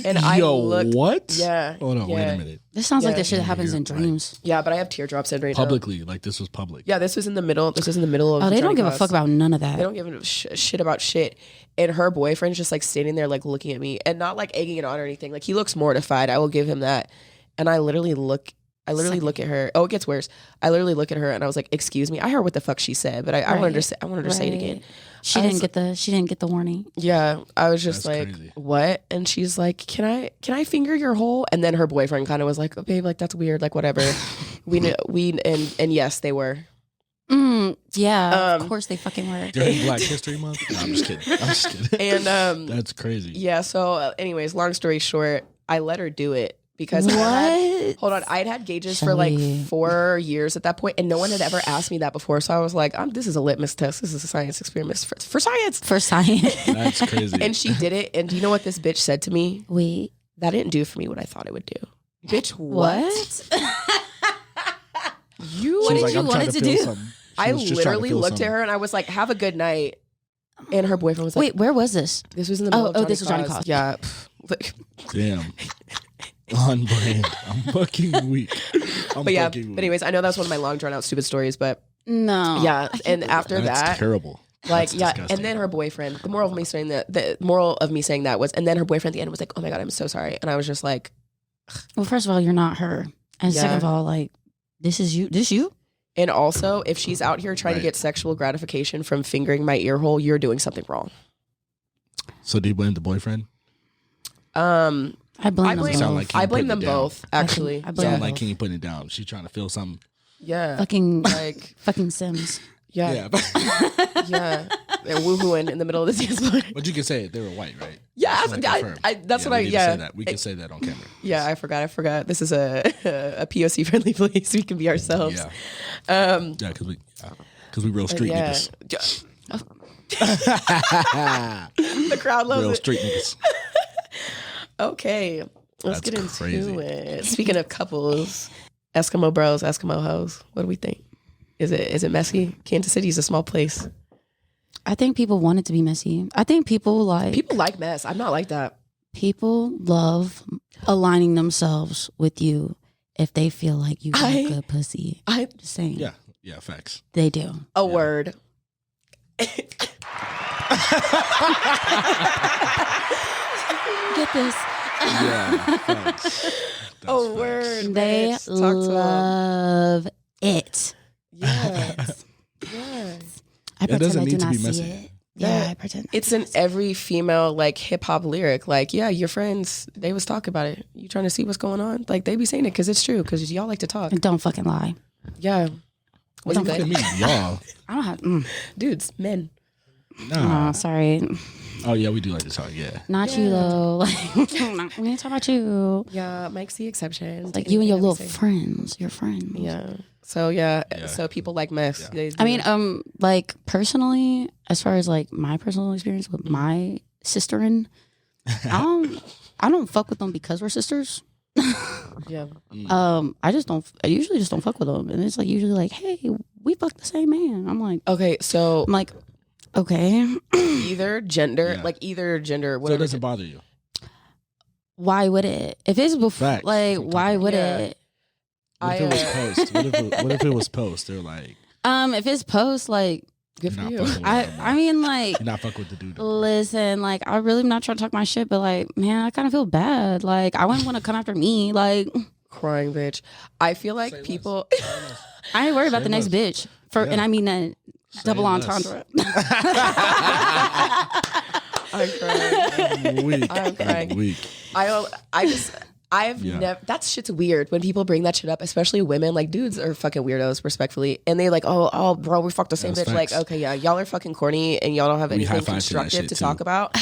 And I looked. What? Yeah. Hold on, yeah. wait a minute. This sounds like the shit that Yeah, happens in you're dreams. Yeah, but I have teardrops in right Publicly, like this was public. now. Yeah, this was in the middle. This was in the middle of. Oh, they don't give a class. fuck about none of that. They don't give a shit about shit. And her boyfriend's just like standing there, like looking at me and not like egging it on or anything. Like he looks mortified. I will give him that. And I literally look at her. Oh, it gets worse. I literally look at her and I was like, "Excuse me." I heard what the fuck she said, but I wanted her to say it again. She didn't get the warning. Yeah, I was just That's like, crazy. "What?" And she's like, "Can I finger your hole?" And then her boyfriend kind of was like, "Oh, babe, like that's weird, like whatever." And yes, they were. Yeah, of course they fucking were. During Black History Month? No, I'm just kidding. And That's crazy. yeah. So, anyways, long story short, I let her do it because What? I had gauges for like 4 years at that point, and no one had ever asked me that before. So I was like, this is a litmus test. This is a science experiment for science. For science. That's crazy. And she did it. And do you know what this bitch said to me? Wait. That didn't do for me what I thought it would do. Bitch, what? What did you want it to do? I literally looked at her and I was like, have a good night. And her boyfriend was like, wait, where was this? This was in the middle of Johnny this was Johnny Cause. Yeah. Damn. On brand. I'm fucking weak. But anyways, I know that's one of my long drawn out stupid stories, but No. yeah. And after That's that, terrible. like, That's yeah. disgusting. And then her boyfriend, the moral of me saying that was, and then her boyfriend at the end was like, "Oh my God, I'm so sorry." And I was just like, Well, first of all, you're not her. And Yeah. second of all, like, this is you. This you? and also if she's out here trying to get sexual gratification from fingering my ear hole, you're doing something wrong. So do you blame the boyfriend? I blame them Sound both. like I Can you blame put them it down? both, actually. I blame Sound them like both. Can you put it down? She's trying to feel something. Yeah. Fucking Like, fucking Sims. yeah. Yeah. They're woohooing in the middle of the dance floor. But you can say it. They were white, right? Yeah, Just wanna confirm. that's what we I, need to yeah. say that. We can say that on camera. Yeah, I forgot. This is a POC friendly place. We can be ourselves. Yeah. Because we real street Yeah. niggas. The crowd loves Real it. street niggas. Okay, let's That's get into crazy. it. Speaking of couples, Eskimo bros, Eskimo hoes. What do we think? Is it messy? Kansas City is a small place. I think people want it to be messy. I think people like mess. I'm not like that. people love aligning themselves with you if they feel like you got good pussy. I'm just saying. Yeah, facts. They do. A word. Get this. Yeah, facts. A word. They bitch. Talk to 'em. love it. Yes. Yes. I It pretend doesn't I do need to not be see messy. it. Yeah, I pretend. It's in every female like hip hop lyric. Like, yeah, your friends, they was talking about it. You trying to see what's going on? Like, they be saying it because it's true. Because y'all like to talk. Don't fucking lie. Yeah. Was it Look at good? me, y'all. I don't have. Dudes, men. Nah. Oh, sorry. Oh yeah, we do like to talk. Yeah. Not you though. Like, we ain't talking about you. Yeah, Mike's the exception. It's like you and your little friends. Your friends. Yeah. So yeah. So people like mess. Yeah. They I do. mean, like personally, as far as like my personal experience with my sisterin, I don't fuck with them because we're sisters. yeah. I usually just don't fuck with them, and it's like usually like, hey, we fuck the same man. I'm like, Okay, so I'm like, okay, either gender, Yeah. like either gender, So it whatever. doesn't bother you. why would it? If it's before, Facts. like, why would Yeah. it? What if it was post? What if it was post? They're like, If it's post, like, Good you're for not you. fucking with I them, I mean, like, you're not fucking with the dude. listen, like, I really am not trying to talk my shit, but like, man, I kind of feel bad. Like, I wouldn't want to come after me. Like, Crying bitch. I feel like people. I ain't worried about Say the next less. bitch. And Yeah. I mean that double less. entendre. I'm crying. I'm weak. I'm crying. weak. I just never, that shit's weird when people bring that shit up, especially women. Like, dudes are fucking weirdos, respectfully. And they like, oh, bro, we fucked the same bitch. Facts. Like, okay, yeah, y'all are fucking corny and y'all don't have anything constructive to talk about.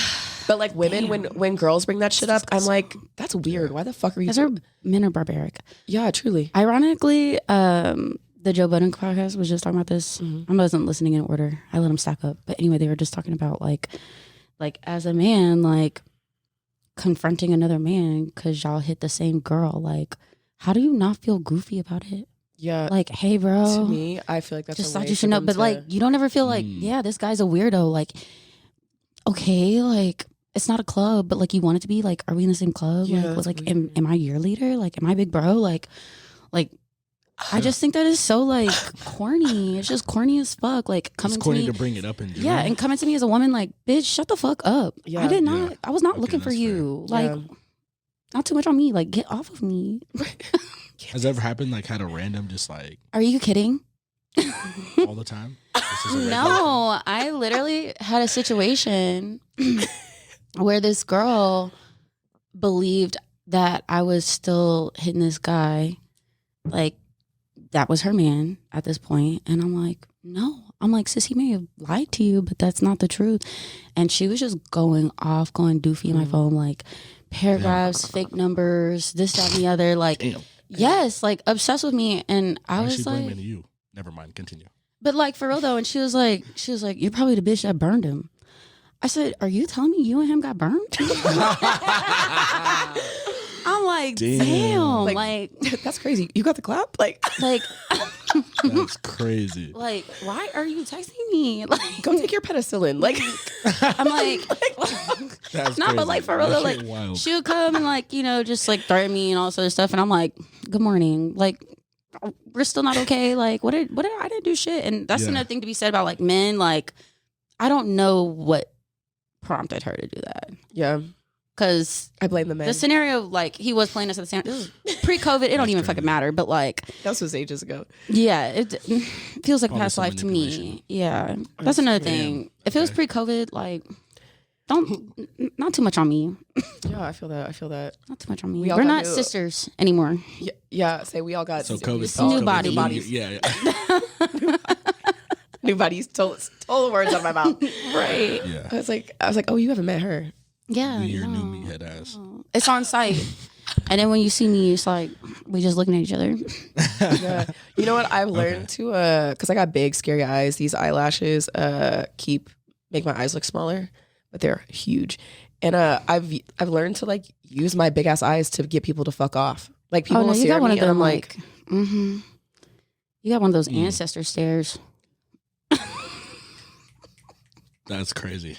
But like women, when girls bring that shit up, I'm like, that's weird. Why the fuck are you? Because men are barbaric. Yeah, truly. Ironically, the Joe Budden podcast was just talking about this. I wasn't listening in order. I let them stack up. But anyway, they were just talking about like as a man, like, confronting another man because y'all hit the same girl. Like, how do you not feel goofy about it? Yeah. Like, hey, bro. To me, I feel like that's just a thought way you should know. But like, you don't ever feel like, yeah, this guy's a weirdo. Like, okay, like, it's not a club, but like, you want it to be. Like, are we in the same club? Yeah, like, am I your leader? Like, am I big bro? Like, I just think that is so like corny. It's just corny as fuck. Like, coming it's corny to me, to bring it up in general. yeah, and coming to me as a woman, like, bitch, shut the fuck up. Yeah. I did not. Yeah. I was not Okay, looking for that's you. fair. Like, not too much on me. Like, get off of me. Has it ever happened? Like, had a random just like Are you kidding? all the time? This is a regular No, I literally had a situation where this girl believed that I was still hitting this guy. Like, that was her man at this point. And I'm like, no. I'm like, sis, he may have lied to you, but that's not the truth. And she was just going off, going doofy in my phone, like paragraphs, fake numbers, this, that, and the other. Like, Damn. yes, like obsessed with me. And I Why is was she like, blaming you? Never mind. Continue. but like for real though. And she was like, you're probably the bitch that burned him. I said, are you telling me you and him got burned? I'm like, damn. Like, that's crazy. You got the clap? Like, That's crazy. like, why are you texting me? Like, go take your penicillin. Like, I'm like, That's no, crazy. but like for real, That like shit wild. she would come and like, you know, just like threaten me and all this other stuff. And I'm like, good morning. Like, we're still not okay. Like, I didn't do shit. And that's Yeah. another thing to be said about like men. Like, I don't know what prompted her to do that. yeah, Because I blame the men. the scenario, like, he was playing us at the same pre-COVID. It don't even fucking matter. But like, That was ages ago. yeah, it feels like Probably past some life to me. manipulation. Yeah, that's another thing. If it was pre-COVID, like, not too much on me. Yeah, I feel that. Not too much on me. We all We're got not new- sisters anymore. Yeah. Say we all got So COVID It's new body. Yeah. new bodies. Told the words out of my mouth. Right. Yeah. I was like, oh, you haven't met her. Yeah. Your new no. meathead ass. It's on site. And then when you see me, it's like, we just looking at each other. Yeah. You know what? I've learned to because I got big, scary eyes. These eyelashes make my eyes look smaller, but they're huge. And I've learned to like use my big ass eyes to get people to fuck off. Like people will you stare got at one me of and them, I'm like, you got one of those ancestor stares. That's crazy.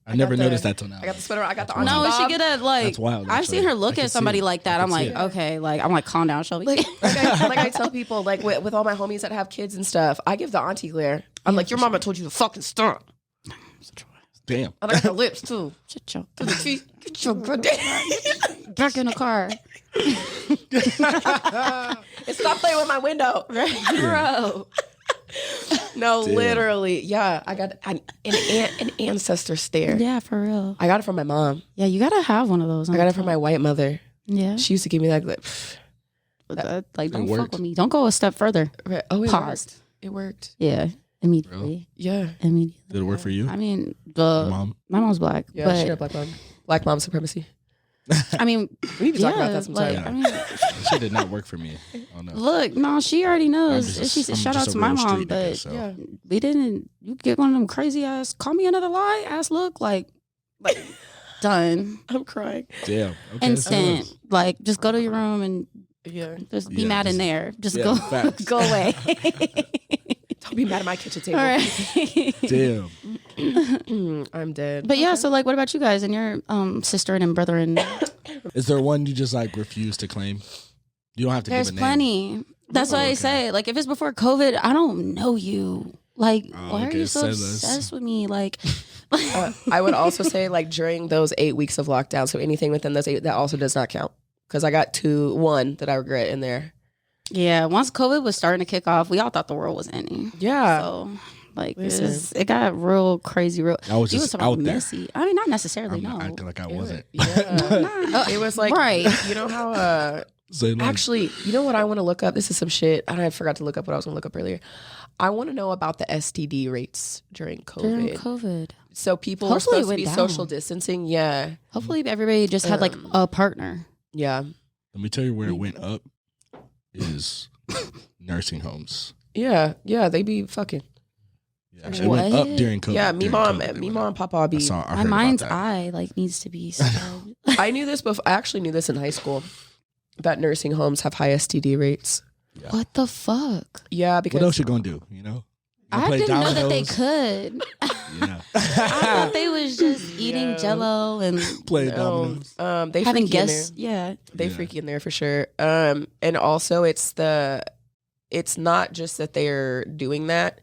I never noticed that till now. I got the sweater. I got the That's auntie No, wild. and she bob. get a like. That's wild, I've actually. seen her look I can at see somebody it. like that. I I'm can see like, it. okay, like I'm like, calm down, Shelby. like I tell people like with all my homies that have kids and stuff, I give the auntie glare. I'm like, your mama told you to fucking stop. Damn. And I got the lips too. Shut your The teeth. Get your goddamn. back in the car, Stop playing with my window, bro. No, Damn. literally, yeah. I got an ancestor stare. Yeah, for real. I got it from my mom. Yeah, you gotta have one of those. I got it from my white mother. Yeah. She used to give me that lip. Like, don't worked. fuck with me. Don't go a step further. Oh, it Paused. worked. It worked. Yeah, immediately. Yeah. Immediately. Did it work for you? I mean, Your mom? my mom's black. Yeah, but she had black mom. Black mom supremacy. I mean, We need to talk about yeah, that sometime. like, I mean, She did not work for me. Oh no. look, no, she already knows. I'm She said, I'm shout out just to a my real mom, street but nigga, so. Yeah. we didn't. You get one of them crazy ass, call me another lie ass look, like done. I'm crying. Damn. Okay, Instant. so- Like, just go to your room and Yeah. just be Yeah, mad in just- there. Just yeah, go, facts. go away. Don't be mad at my kitchen table. All right. Damn. I'm dead. But yeah, so like, what about you guys and your sister and brethren? Is there one you just like refuse to claim? You don't have to There's give a name. plenty. That's why I okay. say, like, if it's before COVID, I don't know you. Like, why are okay, you so say less. obsessed with me? Like, I would also say like during those 8 weeks of lockdown, so anything within those 8, that also does not count. Because I got one that I regret in there. yeah, once COVID was starting to kick off, we all thought the world was ending. Yeah. So, Like it got real crazy. Real. I was just out there. Messy. I mean, not necessarily. I'm not acting like I wasn't. It was like right. You know how. Actually, you know what I want to look up? This is some shit. I forgot to look up what I was going to look up earlier. I want to know about the STD rates during COVID. So people were supposed to be social distancing. Yeah. Hopefully everybody just had like a partner. Yeah. Let me tell you where it went up is nursing homes. Yeah. Yeah. They be fucking. Yeah, it went up during COVID. Yeah, me mom and papa be. My mind's eye like needs to be. I knew this before. I actually knew this in high school. That nursing homes have high STD rates. Yeah. What the fuck? Yeah, because what else you gonna do? You know, I didn't know that they could. Yeah, I thought they was just eating Jello and playing dominoes. They having guests. Yeah, they freaky in there for sure. And also it's not just that they're doing that.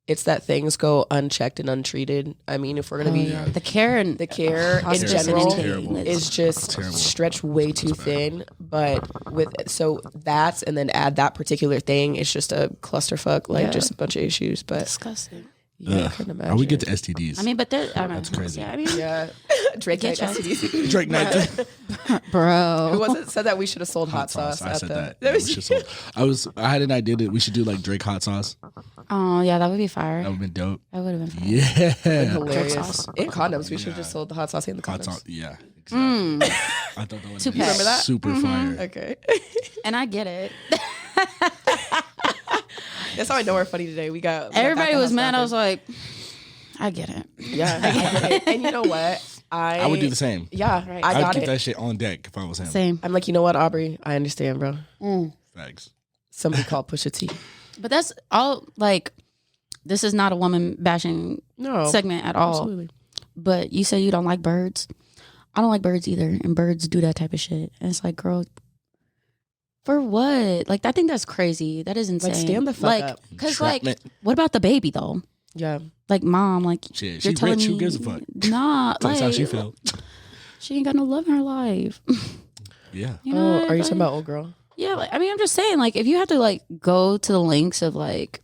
It's that things go unchecked and untreated. I mean, if we're going to be... The care in general is just stretched way too thin. But that's, and then add that particular thing, it's just a clusterfuck, like just a bunch of issues. But disgusting. Yeah, I couldn't imagine. How we get to STDs? I mean, but that's crazy. Yeah, I mean, Drake night STDs. Drake night, bro. Who was it said that we should have sold hot sauce? I said that. Yeah, we should sold. I had an idea that we should do like Drake hot sauce. Oh yeah, that would be fire. That would have been dope. That would have been fire. Yeah, hilarious. And condoms. We should have just sold the hot sauce and the condoms. Yeah, exactly. I thought that was remember that? Super fire. Okay, and I get it. That's how I know we're funny today. Everybody was mad. I was like, I get it. Yeah, I get it. And you know what? I would do the same. Yeah, right. I'd keep that shit on deck if I was him. Same. I'm like, you know what, Aubrey? I understand, bro. Thanks. Somebody called Pusha T. But that's all. Like, this is not a woman bashing segment at all. Absolutely. But you say you don't like birds. I don't like birds either, and birds do that type of shit. And it's like, girl. For what? Like, I think that's crazy. That is insane. Like, stand the fuck up. Because, like, what about the baby, though? Yeah. Like, mom, like, shit, she rich, who gives a fuck? Nah. That's how she feel. She ain't got no love in her life. Yeah. You know, are you talking about old girl? Yeah, like, I mean, I'm just saying, like, if you have to, like, go to the lengths of, like,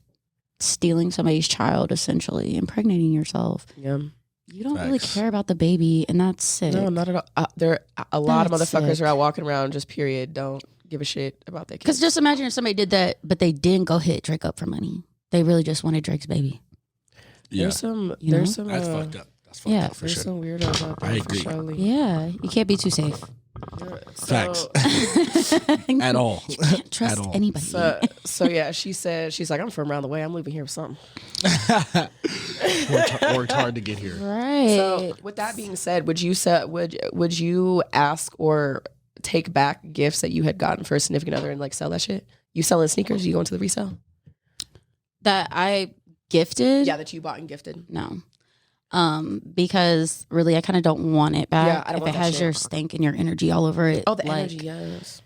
stealing somebody's child, essentially, impregnating yourself. Yeah. You don't really care about the baby, and that's sick. No, not at all. There are a lot of motherfuckers are out walking around just period. Don't give a shit about their kids. Because just imagine if somebody did that, but they didn't go hit Drake up for money. They really just wanted Drake's baby. Yeah. There's some that's fucked up. That's fucked up for there's sure. some weirdos out there. I agree. For sure. Yeah, you can't be too safe. Facts. At all. You can't trust anybody. So yeah, she's like, I'm from around the way. I'm leaving here with something. Worked hard to get here. Right. So with that being said, would you ask or take back gifts that you had gotten for a significant other and like sell that shit? You selling sneakers? You going to the resale? That I gifted? Yeah, that you bought and gifted. No. Because really I kind of don't want it back. Yeah, I don't want if it has shit. Your stank and your energy all over it. Oh, the energy, yes.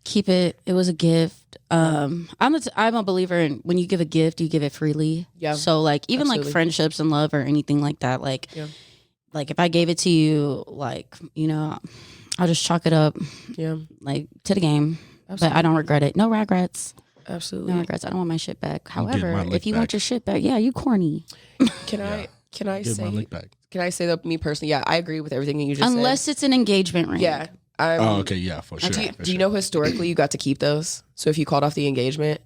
Keep it. It was a gift. I'm a believer in when you give a gift, you give it freely. Yeah. So like even Absolutely. like friendships and love or anything like that, like like if I gave it to you, like, you know, I'll just chalk it up. Yeah. Like to the game. Absolutely. But I don't regret it. No regrets. Absolutely. No regrets. I don't want my shit back. However, if you back. want your shit back, yeah, you corny. Can I Get my say lick back. Can I say that me personally? Yeah, I agree with everything that you just said. Unless it's an engagement ring. Yeah. Okay, yeah, for sure. Do you know historically you got to keep those? So if you called off the engagement,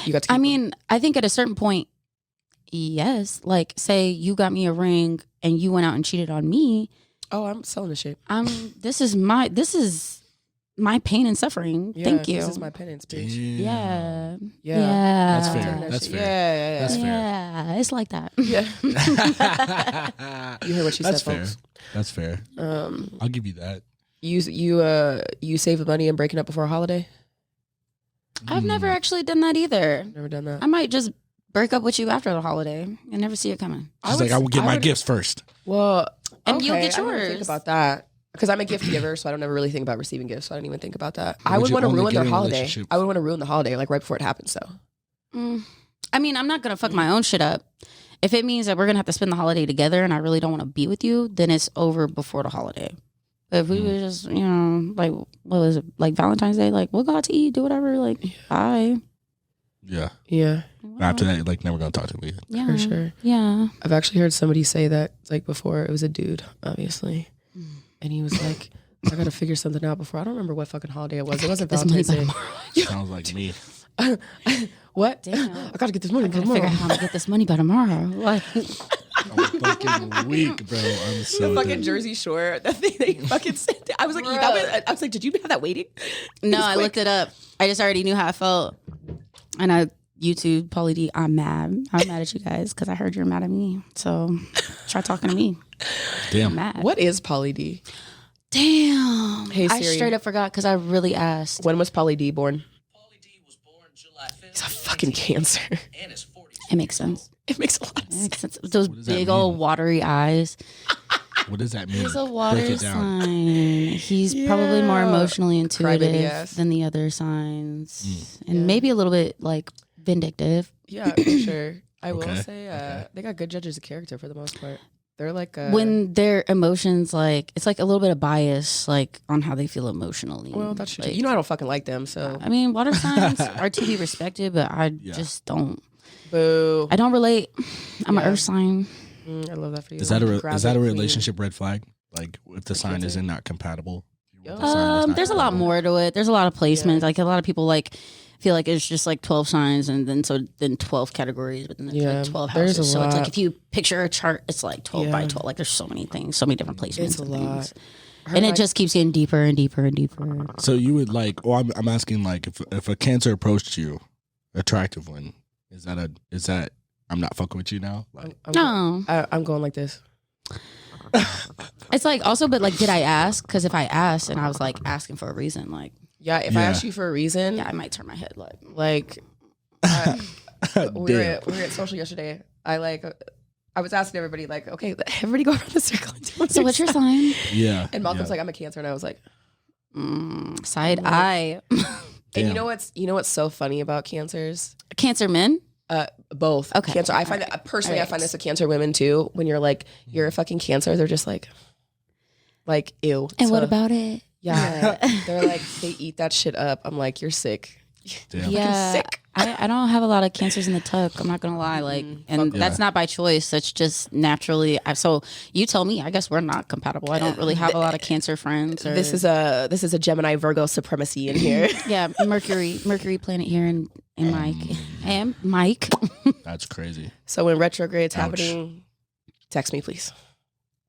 you got to keep them? I think at a certain point, yes. Like, say you got me a ring and you went out and cheated on me. Oh, I'm selling the shit. This is my pain and suffering. Yeah, Thank you. This is my penance, bitch. Yeah. That's fair. That's fair. Yeah. That's fair. Yeah, it's like that. Yeah. You heard what she said, fair. folks. That's fair. I'll give you that. You save the money and breaking up before a holiday? I've never actually done that either. Never done that. I might just break up with you after the holiday and never see it coming. She's like, I will get my gifts first. Well, and you'll get I don't yours. think about that. Because I'm a gift giver, so I don't ever really think about receiving gifts. So I don't even think about that. But I would want to only ruin get their in holiday. relationships? I would want to ruin the holiday, like right before it happens. So, I mean, I'm not gonna fuck my own shit up. If it means that we're gonna have to spend the holiday together and I really don't want to be with you, then it's over before the holiday. But if we were just, you know, like, what was it, like Valentine's Day? Like, we'll go out to eat, do whatever. Like, bye. Yeah. yeah. After that, like, never gonna talk to me again. Yeah, For sure. Yeah. I've actually heard somebody say that, like, before. It was a dude, obviously. And he was like, I gotta figure something out before. I don't remember what fucking holiday it was. It wasn't Valentine's Day. Sounds like me. What? Damn. I gotta get this money. I gotta figure out how to get this money by tomorrow. Like, I'm fucking weak, bro. I'm so The fucking dead. Jersey Shore. That thing they fucking sent. I was like, I was like, did you have that waiting? no, I looked it up. I just already knew how I felt. And I YouTube Pauly D. I'm mad. I'm mad at you guys because I heard you're mad at me. So try talking to me. Damn. I'm mad. What is Pauly D? Damn. Hey, I Siri. straight up forgot because I really asked. When was Pauly D born? Pauly D was born July 5th. He's a fucking cancer. And is 40. It makes sense. It makes a lot of It sense. makes sense. Those does that big old mean? watery eyes. What does that mean? He's a Break water it down. sign. He's probably more emotionally Crybaby intuitive ass. than the other signs. And maybe a little bit like vindictive. Yeah, for sure. I will Okay, say okay. they got good judges of character for the most part. They're like When their emotions, like, it's like a little bit of bias, like, on how they feel emotionally. well, that's true. Like, You know, I don't fucking like them, so I mean, water signs are to be respected, but I just don't. boo. I don't relate. I'm an Yeah. earth sign. I love that for you. Is that a Grab it, relationship red flag? Like, if the sign isn't not compatible? If the sign is not There's a lot compatible? more to it. There's a lot of placements. Yeah. Like, a lot of people, like, feel like it's just like 12 signs and then 12 categories, but then there's Yeah, like 12 there's houses. a So it's like lot. if you picture a chart, it's like 12 by Yeah. 12. Like, there's so many things, so many different placements. It's a and lot. things. And it just keeps getting deeper and deeper and deeper. So you would like, well, I'm asking, like, if a Cancer approached you, attractive one, is that I'm not fucking with you now? Like, No. I'm going like this. It's like also, but like, did I ask? Because if I asked and I was like asking for a reason, like, Yeah, if I ask you for a reason, yeah, I might turn my head like, like we were at social yesterday. I was asking everybody, like, okay, everybody go around the circle. And tell me so what's your sign? yeah. And Malcolm's yeah. like, I'm a Cancer, and I was like, Side eye. and Damn. you know what's so funny about Cancers? Cancer men. Both. Okay. Cancer. I find that personally, I find this with Cancer women too. When you're like, you're a fucking Cancer, they're just like ew. And So, what about it? Yeah, they're like, they eat that shit up. I'm like, you're sick. Damn. Yeah, sick. I don't have a lot of cancers in the tuck. I'm not gonna lie, like, and that's not by choice. That's just naturally. So you tell me. I guess we're not compatible. I don't really have a lot of Cancer friends. Or, This is a Gemini Virgo supremacy in here. yeah, Mercury planet here in Mike and Mike. Oh That's crazy. So when retrograde's Ouch. happening, text me, please.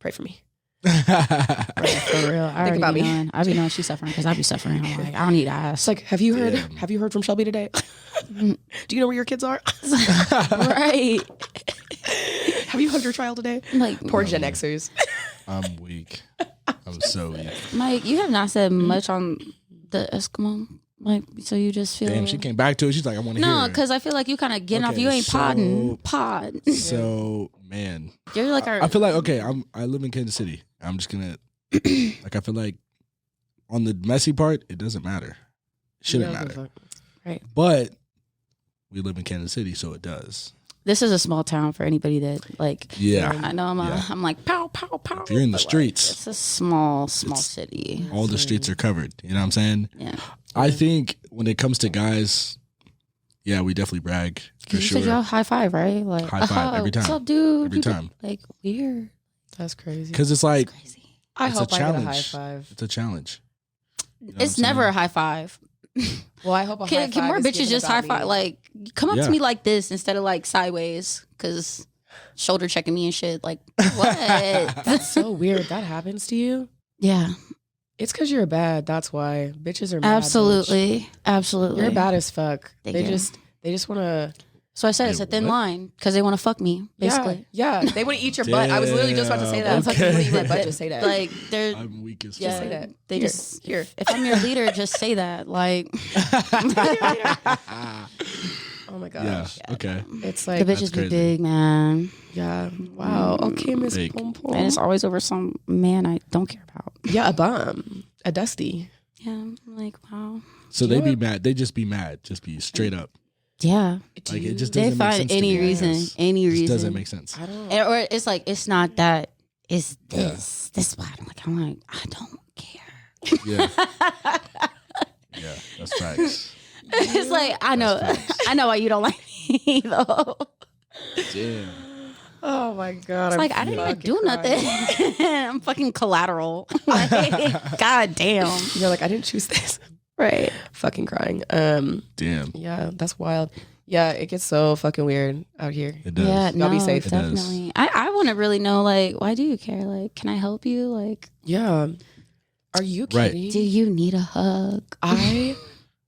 Pray for me. For real, I Think about me. I be knowing she's suffering because I be suffering. I'm like, I don't need to ask. It's like, have you heard? Damn. Have you heard from Shelby today? Do you know where your kids are? Right? Have you hugged your child today? Like, Poor Gen Xers. I'm weak. I'm so weak. Mike, you have not said much on the Eskimo. Like, so you just feel. Damn, she came back to it. She's like, I want to hear No, it. because I feel like you kind of getting off. Okay, You ain't so- pod. So, man, You're like our. I feel like, okay, I live in Kansas City. I'm just gonna like, I feel like on the messy part, it doesn't matter. It shouldn't matter. Right. But we live in Kansas City, so it does. This is a small town for anybody that like. Yeah. I know I'm like pow pow pow. If you're in the but, like, streets, it's a small city. all the streets are covered. You know what I'm saying? Yeah. I think when it comes to guys, yeah, we definitely brag for You sure. said y'all high five, right? Like High five every time. What's up, dude? Every You time. Like weird. That's crazy. Because it's like, Crazy. I it's hope a I get a high challenge. five. It's a challenge. You know It's what I'm never saying? a high five. Well, I hope a high Can five more is bitches given just about high five? me. Like, come up Yeah. to me like this instead of like sideways, because shoulder checking me and shit. Like, what? That's so weird. That happens to you. Yeah, It's because you're bad. That's why bitches are mad, bitch. absolutely. You're bad as fuck. Thank They you. just want to. So I said it's a thin line because they want to fuck me, basically. Yeah, they want to eat your butt. I was literally just about to say that. I was like, Damn, you want to eat my okay. butt? Just say that. Like they're I'm weak as yeah, fuck. say that. they Here, just here. If I'm your leader, just say that. Like Oh my Yeah. gosh. Okay. It's the like, bitches be crazy. big, man, yeah. Wow. Okay, Miss Big. Pom Pom. and it's always over some man I don't care about. Yeah, a bum, a dusty. Yeah, I'm like, wow. So You they know be what? mad. They just be mad. Just be straight up. Yeah, Like it just they doesn't make find sense to any me. reason, Yes. any It reason. just doesn't make sense. I don't. Or it's like it's not that. It's this. This why I'm like I don't care. Yeah. Yeah. That's facts. It's like I know why you don't like me. me though. Damn. Oh my god! It's like I didn't even do nothing. I'm fucking collateral. Like, god damn. You're like I didn't choose this. Right. Fucking crying. Damn. Yeah, that's wild. Yeah, it gets so fucking weird out here. It does. Yeah, Y'all be safe. Definitely. I want to really know, like, why do you care? Like, can I help you? Like, Yeah. Are you Right. kidding? do you need a hug?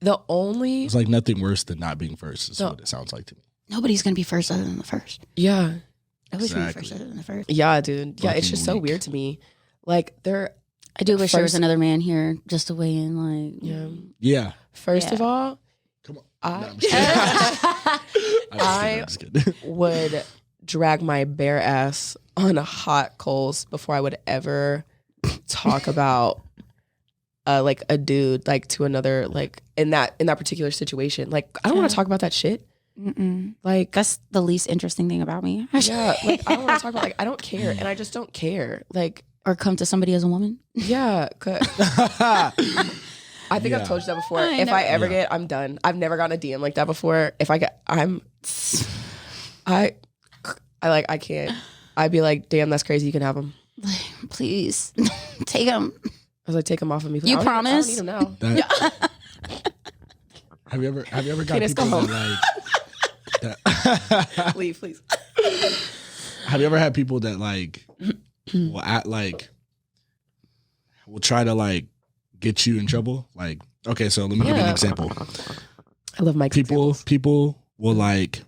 The only It's like nothing worse than not being first. Is No. what it sounds like to me. Nobody's gonna be first other than the first. yeah. Nobody's gonna be Exactly. first other than the first. Yeah, dude. Yeah, it's Fucking just so weak. weird to me. Like I do wish there was First- another man here just to weigh in. Like, yeah. Yeah. First of Yeah. all, Come on. I No, I'm just kidding. I'm just kidding. would drag my bare ass on a hot coals before I would ever talk about like a dude like to another like in that particular situation. Like I don't want to talk about that shit. Like that's the least interesting thing about me. yeah, like I don't want to talk about like I don't care and I just don't care. Like Or come to somebody as a woman. yeah, I think Yeah. I've told you that before. I If know. I ever get, I'm done. I've never gotten a DM like that before. If I get, I I can't. I'd be like, damn, that's crazy. You can have them. Please take them. I was like, take them off of me. You I don't promise? Even, I don't need them now. Have you ever got Candace, people go that like Leave, please. have you ever had people that like will act like will try to like get you in trouble? Like, okay, so let me give you an example. I love Mike's People will like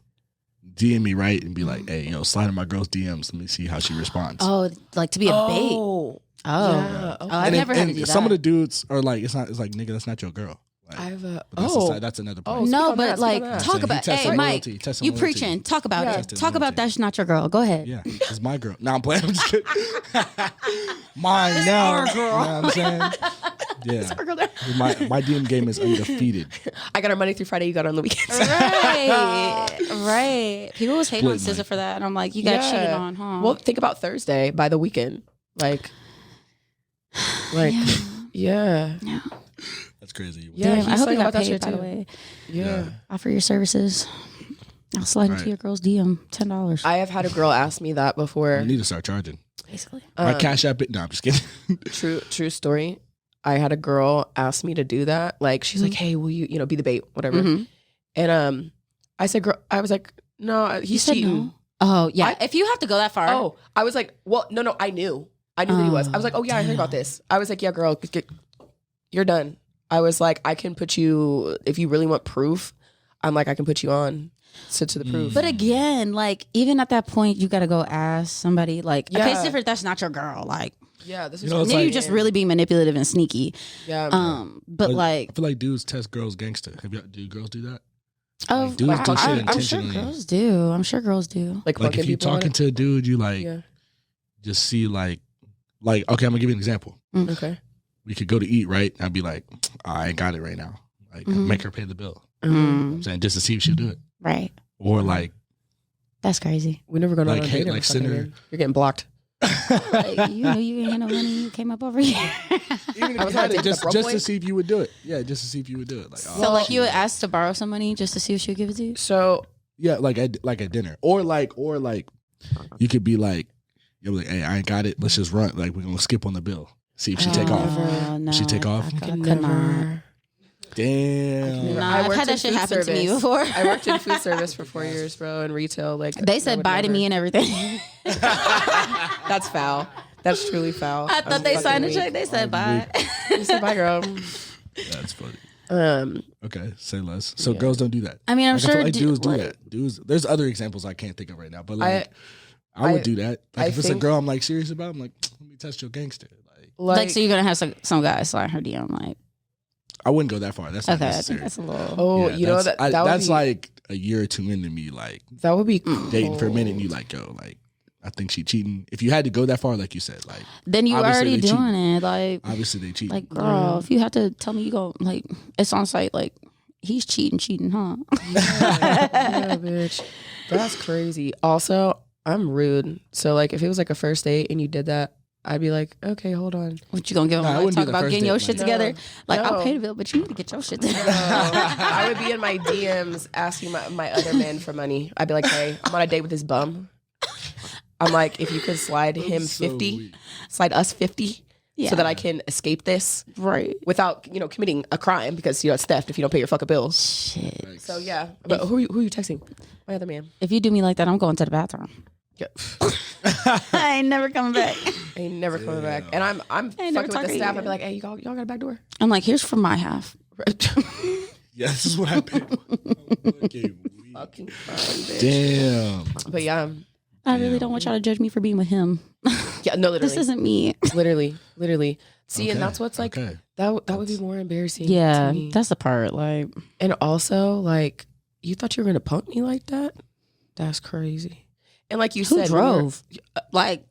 DM me, right, and be like, hey, slide in my girl's DMs. Let me see how she responds. Oh, like to be a bait. Oh, Oh, yeah. oh, I've and never had to do that. some of the dudes are like, it's like, nigga, that's not your girl. Like, I've but that's another Oh, point. speak No, on but that, like, speak on that. talk He about. tests Hey, on Mike, loyalty, tests on you loyalty. preaching? Talk about Yeah. it. Talk about that's not your girl. Go ahead. Yeah, it's my girl. Now I'm playing. I'm just kidding. Mine now. our girl. You know what I'm saying? Yeah. My DM game is undefeated. I got her Monday through Friday. You got her on the weekends. Right. People was hating on Split SZA for that, and I'm like, you got cheated on, huh? Well, think about Thursday by the weekend. Like, yeah. That's crazy. Yeah, Damn, I he's hope you talking got about that paid, shit by the too. way. Yeah. Offer your services. I'll slide into Right. your girl's DM, $10. I have had a girl ask me that before. You need to start charging. Basically. My Cash App it. No, I'm just kidding. True story. I had a girl ask me to do that. Like she's like, "Hey, will you, be the bait, whatever?" Mhm. And I said, "Girl," I was like, "No, You he's said cheating." no? Oh, yeah. If you have to go that far. Oh, I was like, "Well, no, I knew that he was." I was like, "Oh yeah, I heard about this." I was like, "Yeah, girl, you're done." I was like, "I can put you if you really want proof." I'm like, "I can put you on to the proof." But again, like, even at that point, you got to go ask somebody, like, okay, Yeah. it's different. That's not your girl. Like, yeah, this is know, it's maybe like- you're just really being manipulative and sneaky. yeah. But like, I feel like dudes test girls gangster. Do girls do that? oh, dudes do shit I'm sure intentionally. girls do. I'm sure girls do. like Like if fucking you people on talking it? to a dude, you like Yeah. just see like okay, I'm gonna give you an example. Okay. We could go to eat, right? I'd be like, I ain't got it right now. Like make her pay the bill. You know what I'm saying, just to see if she'll do it. Right. Or like That's crazy. We never going Like, on a hey, date. like, send her- You're getting blocked. Like, you know, you ain't had no money. You came up over here. even I if was you had gonna it, take just the broke just boy. to see if you would do it. Yeah, just to see if you would do it. Like, So, like, you would ask to borrow some money just to see if she would give it to you? So yeah, like at dinner, or like you could be like, you're like, hey, I ain't got it. Let's just run. Like we're gonna skip on the bill. See if she take off. No, She take off? I could not. Damn. Nah, I I've worked had in that shit food happen to me service. before. I worked in food service for 4 years, bro, in retail. Like They said bye to me and everything. That's foul. That's truly foul. I thought I'm they fucking signed a weak. check. They said bye. You said bye, girl. That's funny. Um, Okay, say less. So Yeah. girls don't do that. I mean, I'm Like, I feel sure like du- dudes do like- that. Dudes, there's other examples I can't think of right now, but like I would I- do that. Like I if it's a think- girl I'm like serious about, I'm like, let me test your gangster. Like Like, so you're going to have some guy slide her DM, like, I wouldn't go that far. That's not okay, I necessary. think that's a little. oh, Yeah, you know that's- that would that's be, like a year or two into me, like that would be dating for a minute, and cool. you like, yo, like I think she cheating. If you had to go that far, like you said, like Then you obviously already they doing it. Like, obviously they cheat. like, girl, if you have to tell me you go, like, it's on site, like, he's cheating, huh? Yeah, bitch. That's crazy. Also, I'm rude. So like if it was like a first date and you did that, I'd be like, okay, hold on. What you gonna give him? Nah, it Like, wouldn't be talk the about first getting date, your like- shit together. Like, No. I'll pay the bill, but you need to get your shit together. I would be in my DMs asking my other men for money. I'd be like, hey, I'm on a date with this bum. I'm like, if you could slide him so 50, weak. slide us 50 Yeah. so that I can escape this Right. without, committing a crime because, it's theft if you don't pay your fucking bills. Shit. So, yeah. But who are you texting? My other man. If you do me like that, I'm going to the bathroom. Yeah. I ain't never coming back. I ain't never coming back. And I'm fucking never with talking the to staff. you I'd be like, hey, y'all got a back door? I'm like, here's for my half. Yeah, this is what happened. Fucking weak. Fucking fine, bitch. Damn. But yeah. I really don't want y'all to judge me for being with him. Yeah, no, literally. This isn't me. Literally. See, Okay, and that's what's like, okay. that would be more embarrassing. Yeah, to me. that's the part. Like, And also, like, you thought you were gonna punk me like that? That's crazy. And like you who said, drove? Like,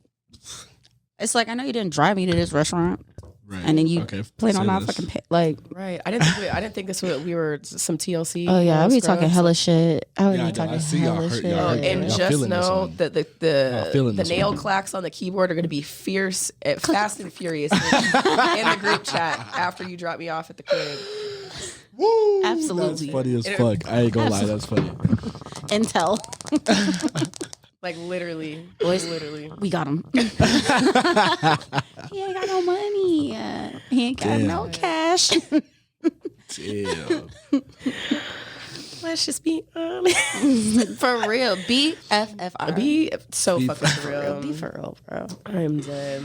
it's like, I know you didn't drive me to this restaurant, Right. and then you Okay, plan say on not this. fucking pay. Like, right? I didn't think this was we were some TLC. oh yeah, I'll be talking scrubs. hella shit. I would Yeah, I be know. talking I see y'all hella hurt- shit. y'all hurt. And Y'all just feeling this know one. that Y'all feeling the this nail one. clacks on the keyboard are going to be fierce, fast and furious in the group chat after you drop me off at the crib. Woo! Absolutely. That's funny as fuck. I ain't gonna lie, that's funny. Intel, Like literally, Boys. literally. we got him. He ain't got no money. He ain't got Damn. no cash. Damn. Let's just be For real, BFFR. be so Be fucking for real. Be for real, bro. I'm dead.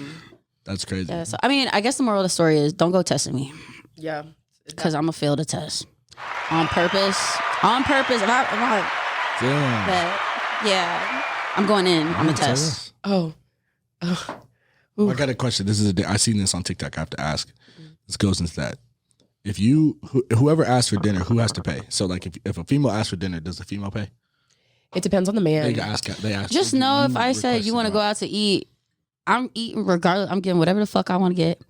That's crazy. Yeah, so I mean, I guess the moral of the story is don't go testing me Yeah. because I'm gonna fail the test on purpose. On purpose. If I Damn. bet, yeah, I'm going in on the Say test. this. Oh. I got a question. I seen this on TikTok. I have to ask. This goes into that. If whoever asks for dinner, who has to pay? So like if a female asks for dinner, does the female pay? It depends on the man. They ask. Just know if I said you want to go out to eat, I'm eating regardless. I'm getting whatever the fuck I want to get,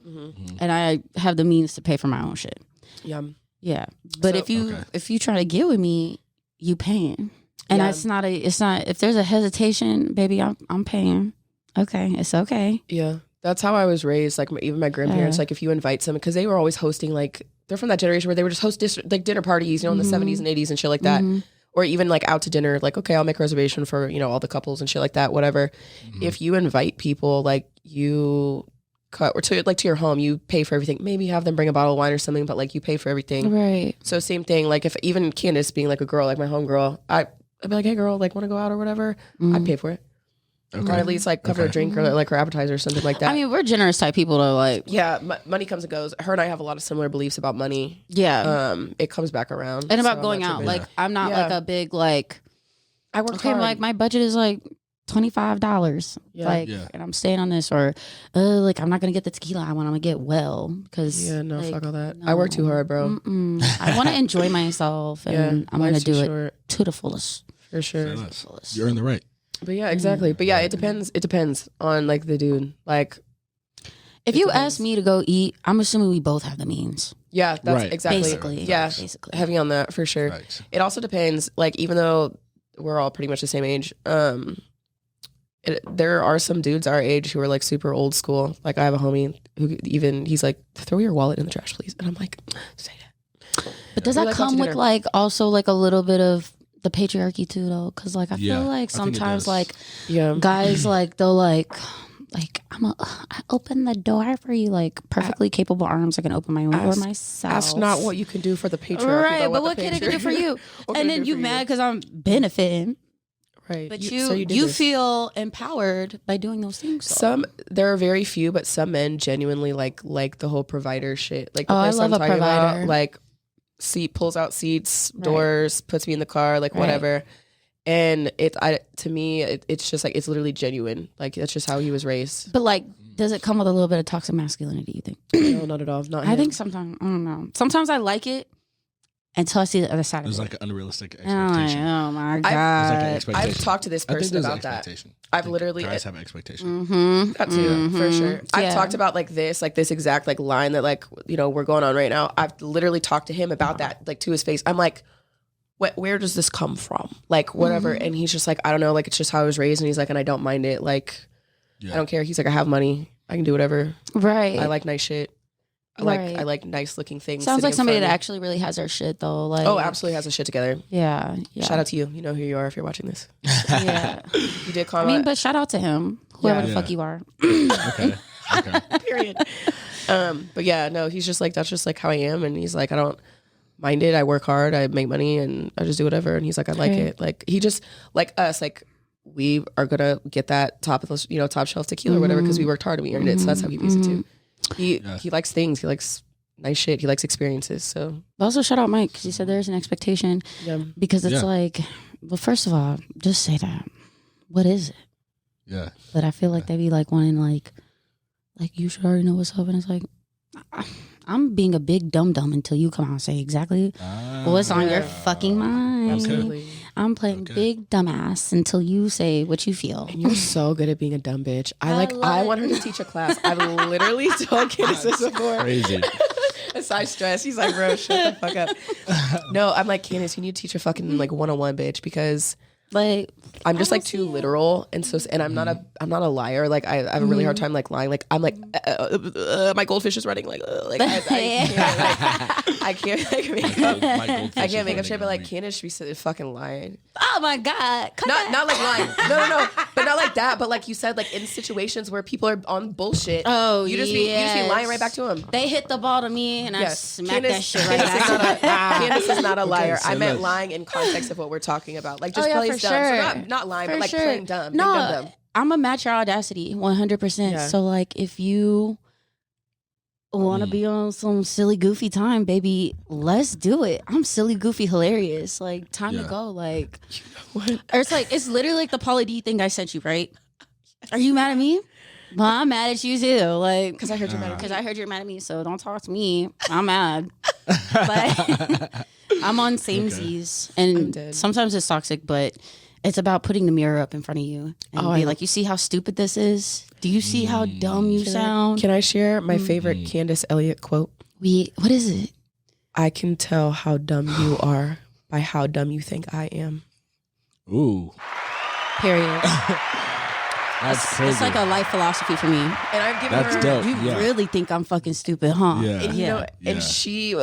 and I have the means to pay for my own shit. Yeah. Yeah, but So- if you try to get with me, you paying, and Yeah. it's not. If there's a hesitation, baby, I'm paying. Okay, it's okay. Yeah. That's how I was raised. Like even my grandparents, like if you invite some, because they were always hosting, like they're from that generation where they would just host like dinner parties, in the 70s and 80s and shit like that. Or even like out to dinner, like, okay, I'll make a reservation for, all the couples and shit like that, whatever. If you invite people, like you cut or to your home, you pay for everything. Maybe have them bring a bottle of wine or something, but like you pay for everything. Right. So same thing, like if even Candace being like a girl, like my homegirl, I'd be like, hey girl, like want to go out or whatever? I'd pay for it. Okay. Or at least like cover a drink or like her appetizer or something like that. I mean, we're generous type people though. Like, yeah, money comes and goes. Her and I have a lot of similar beliefs about money. yeah, It comes back around. and So about I'm going not out. tripping. Like, I'm not Yeah. like a big like. I work Okay, hard. like my budget is like $25. Yeah. Like, Yeah. and I'm staying on this, or like I'm not gonna get the tequila I want. I'm gonna get well because yeah, no, like, fuck all that. I work too hard, bro. I want to enjoy myself, and I'm gonna life's do too it short, to the fullest. for sure. Say less. You're in the right. But yeah, exactly. But yeah, it depends. It depends on like the dude. Like, If It you depends. ask me to go eat, I'm assuming we both have the means. yeah, that's Right. exactly. Basically. Yeah, Basically. heavy on that for sure. Right. It also depends. Like, even though we're all pretty much the same age, there are some dudes our age who are like super old school. Like, I have a homie who he's like, throw your wallet in the trash, please. And I'm like, say it. But does We're that like, out to come with dinner. like also like a little bit of the patriarchy too though? Because like I Yeah, feel I like think it sometimes does. like Yeah. guys like they'll like I open the door for you, like perfectly capable arms. I can open my own door myself. Ask not what you can do for the patriarchy, Right, but what the can it do for you? What can And it then do you for mad because I'm benefiting, Right. but so you did this. feel empowered by doing those things. So. There are very few, but some men genuinely like the whole provider shit. Like the Oh, I place love I'm a talking provider. about, like pulls out seats, Right. doors, puts me in the car, like Right. whatever. And to me, it's just like it's literally genuine. Like that's just how he was raised. But like, does it come with a little bit of toxic masculinity? You think? No, not at all. Not I him. think sometimes I don't know. Sometimes I like it until I see the other side of There's it. like an unrealistic And I'm like, expectation. oh my There's like an god. expectation. I've talked to this I think person there's an about that. expectation. I've I think literally- guys have an expectation. Mm-hmm. That too, for sure. I've Yeah. talked about like this exact like line that like we're going on right now. I've literally talked to him about that, like to his face. I'm like, where does this come from? Like whatever. And he's just like, I don't know. Like it's just how I was raised. And he's like, and I don't mind it. Like Yeah. I don't care. He's like, I have money. I can do whatever. Right. I like nice shit. I like nice looking things. Sounds like somebody that actually really has their shit though. Like, oh, absolutely has their shit together. Yeah. Shout out to you. You know who you are if you're watching this. Yeah. You did call. I mean, but shout out to him, whoever the fuck you are. Okay. Period. But yeah, no, he's just like, that's just like how I am, and he's like, I don't mind it. I work hard. I make money, and I just do whatever. And he's like, I like it. Like he just like us. Like we are gonna get that top shelf tequila or whatever because we worked hard and we earned it. So that's how he views it too. He likes things. He likes nice shit. He likes experiences. So also shout out Mike because he said there's an expectation because it's like, well, first of all, just say that. What is it? Yeah. But I feel like they be like wanting like you should already know what's up, and it's like I'm being a big dum until you come out and say exactly what's on your fucking mind. Absolutely. I'm playing big dumbass until you say what you feel. And you're so good at being a dumb bitch. I want her to teach a class. I've literally told Candace this before. Crazy. Aside stress, he's like, bro, shut the fuck up. No, I'm like, Candace, you need to teach a fucking like 101 bitch because like I'm just like too literal, and I'm not a liar. Like I have a really hard time like lying. Like I'm like my goldfish is running. I can't make up shit. But like Candace should be fucking lying. Oh my god, not like lying. No, but not like that. But like you said, like in situations where people are on bullshit. Oh, you just be lying right back to them. They hit the ball to me, and I smack that shit right back. Candace is not a liar. I meant lying in context of what we're talking about. Like just playing dumb. Sure. So not lying, but like playing dumb. No, dumb. I'm a match your audacity 100%. So like if you want to be on some silly goofy time, baby, let's do it. I'm silly goofy hilarious. Like time to go. Like what? Or it's literally like the Pauly D thing I sent you, right? Are you mad at me? Well, I'm mad at you too. Like because I heard you're mad at me. Because I heard you're mad at me, so don't talk to me. I'm mad. But I'm on samesies, and sometimes it's toxic, but it's about putting the mirror up in front of you and be like, you see how stupid this is? Do you see how dumb you sound? Can I share my favorite Candace Elliott quote? What is it? I can tell how dumb you are by how dumb you think I am. Ooh. Period. That's crazy. It's like a life philosophy for me. And I've given That's her. dope. You really think I'm fucking stupid, huh? Yeah. And you know, and she.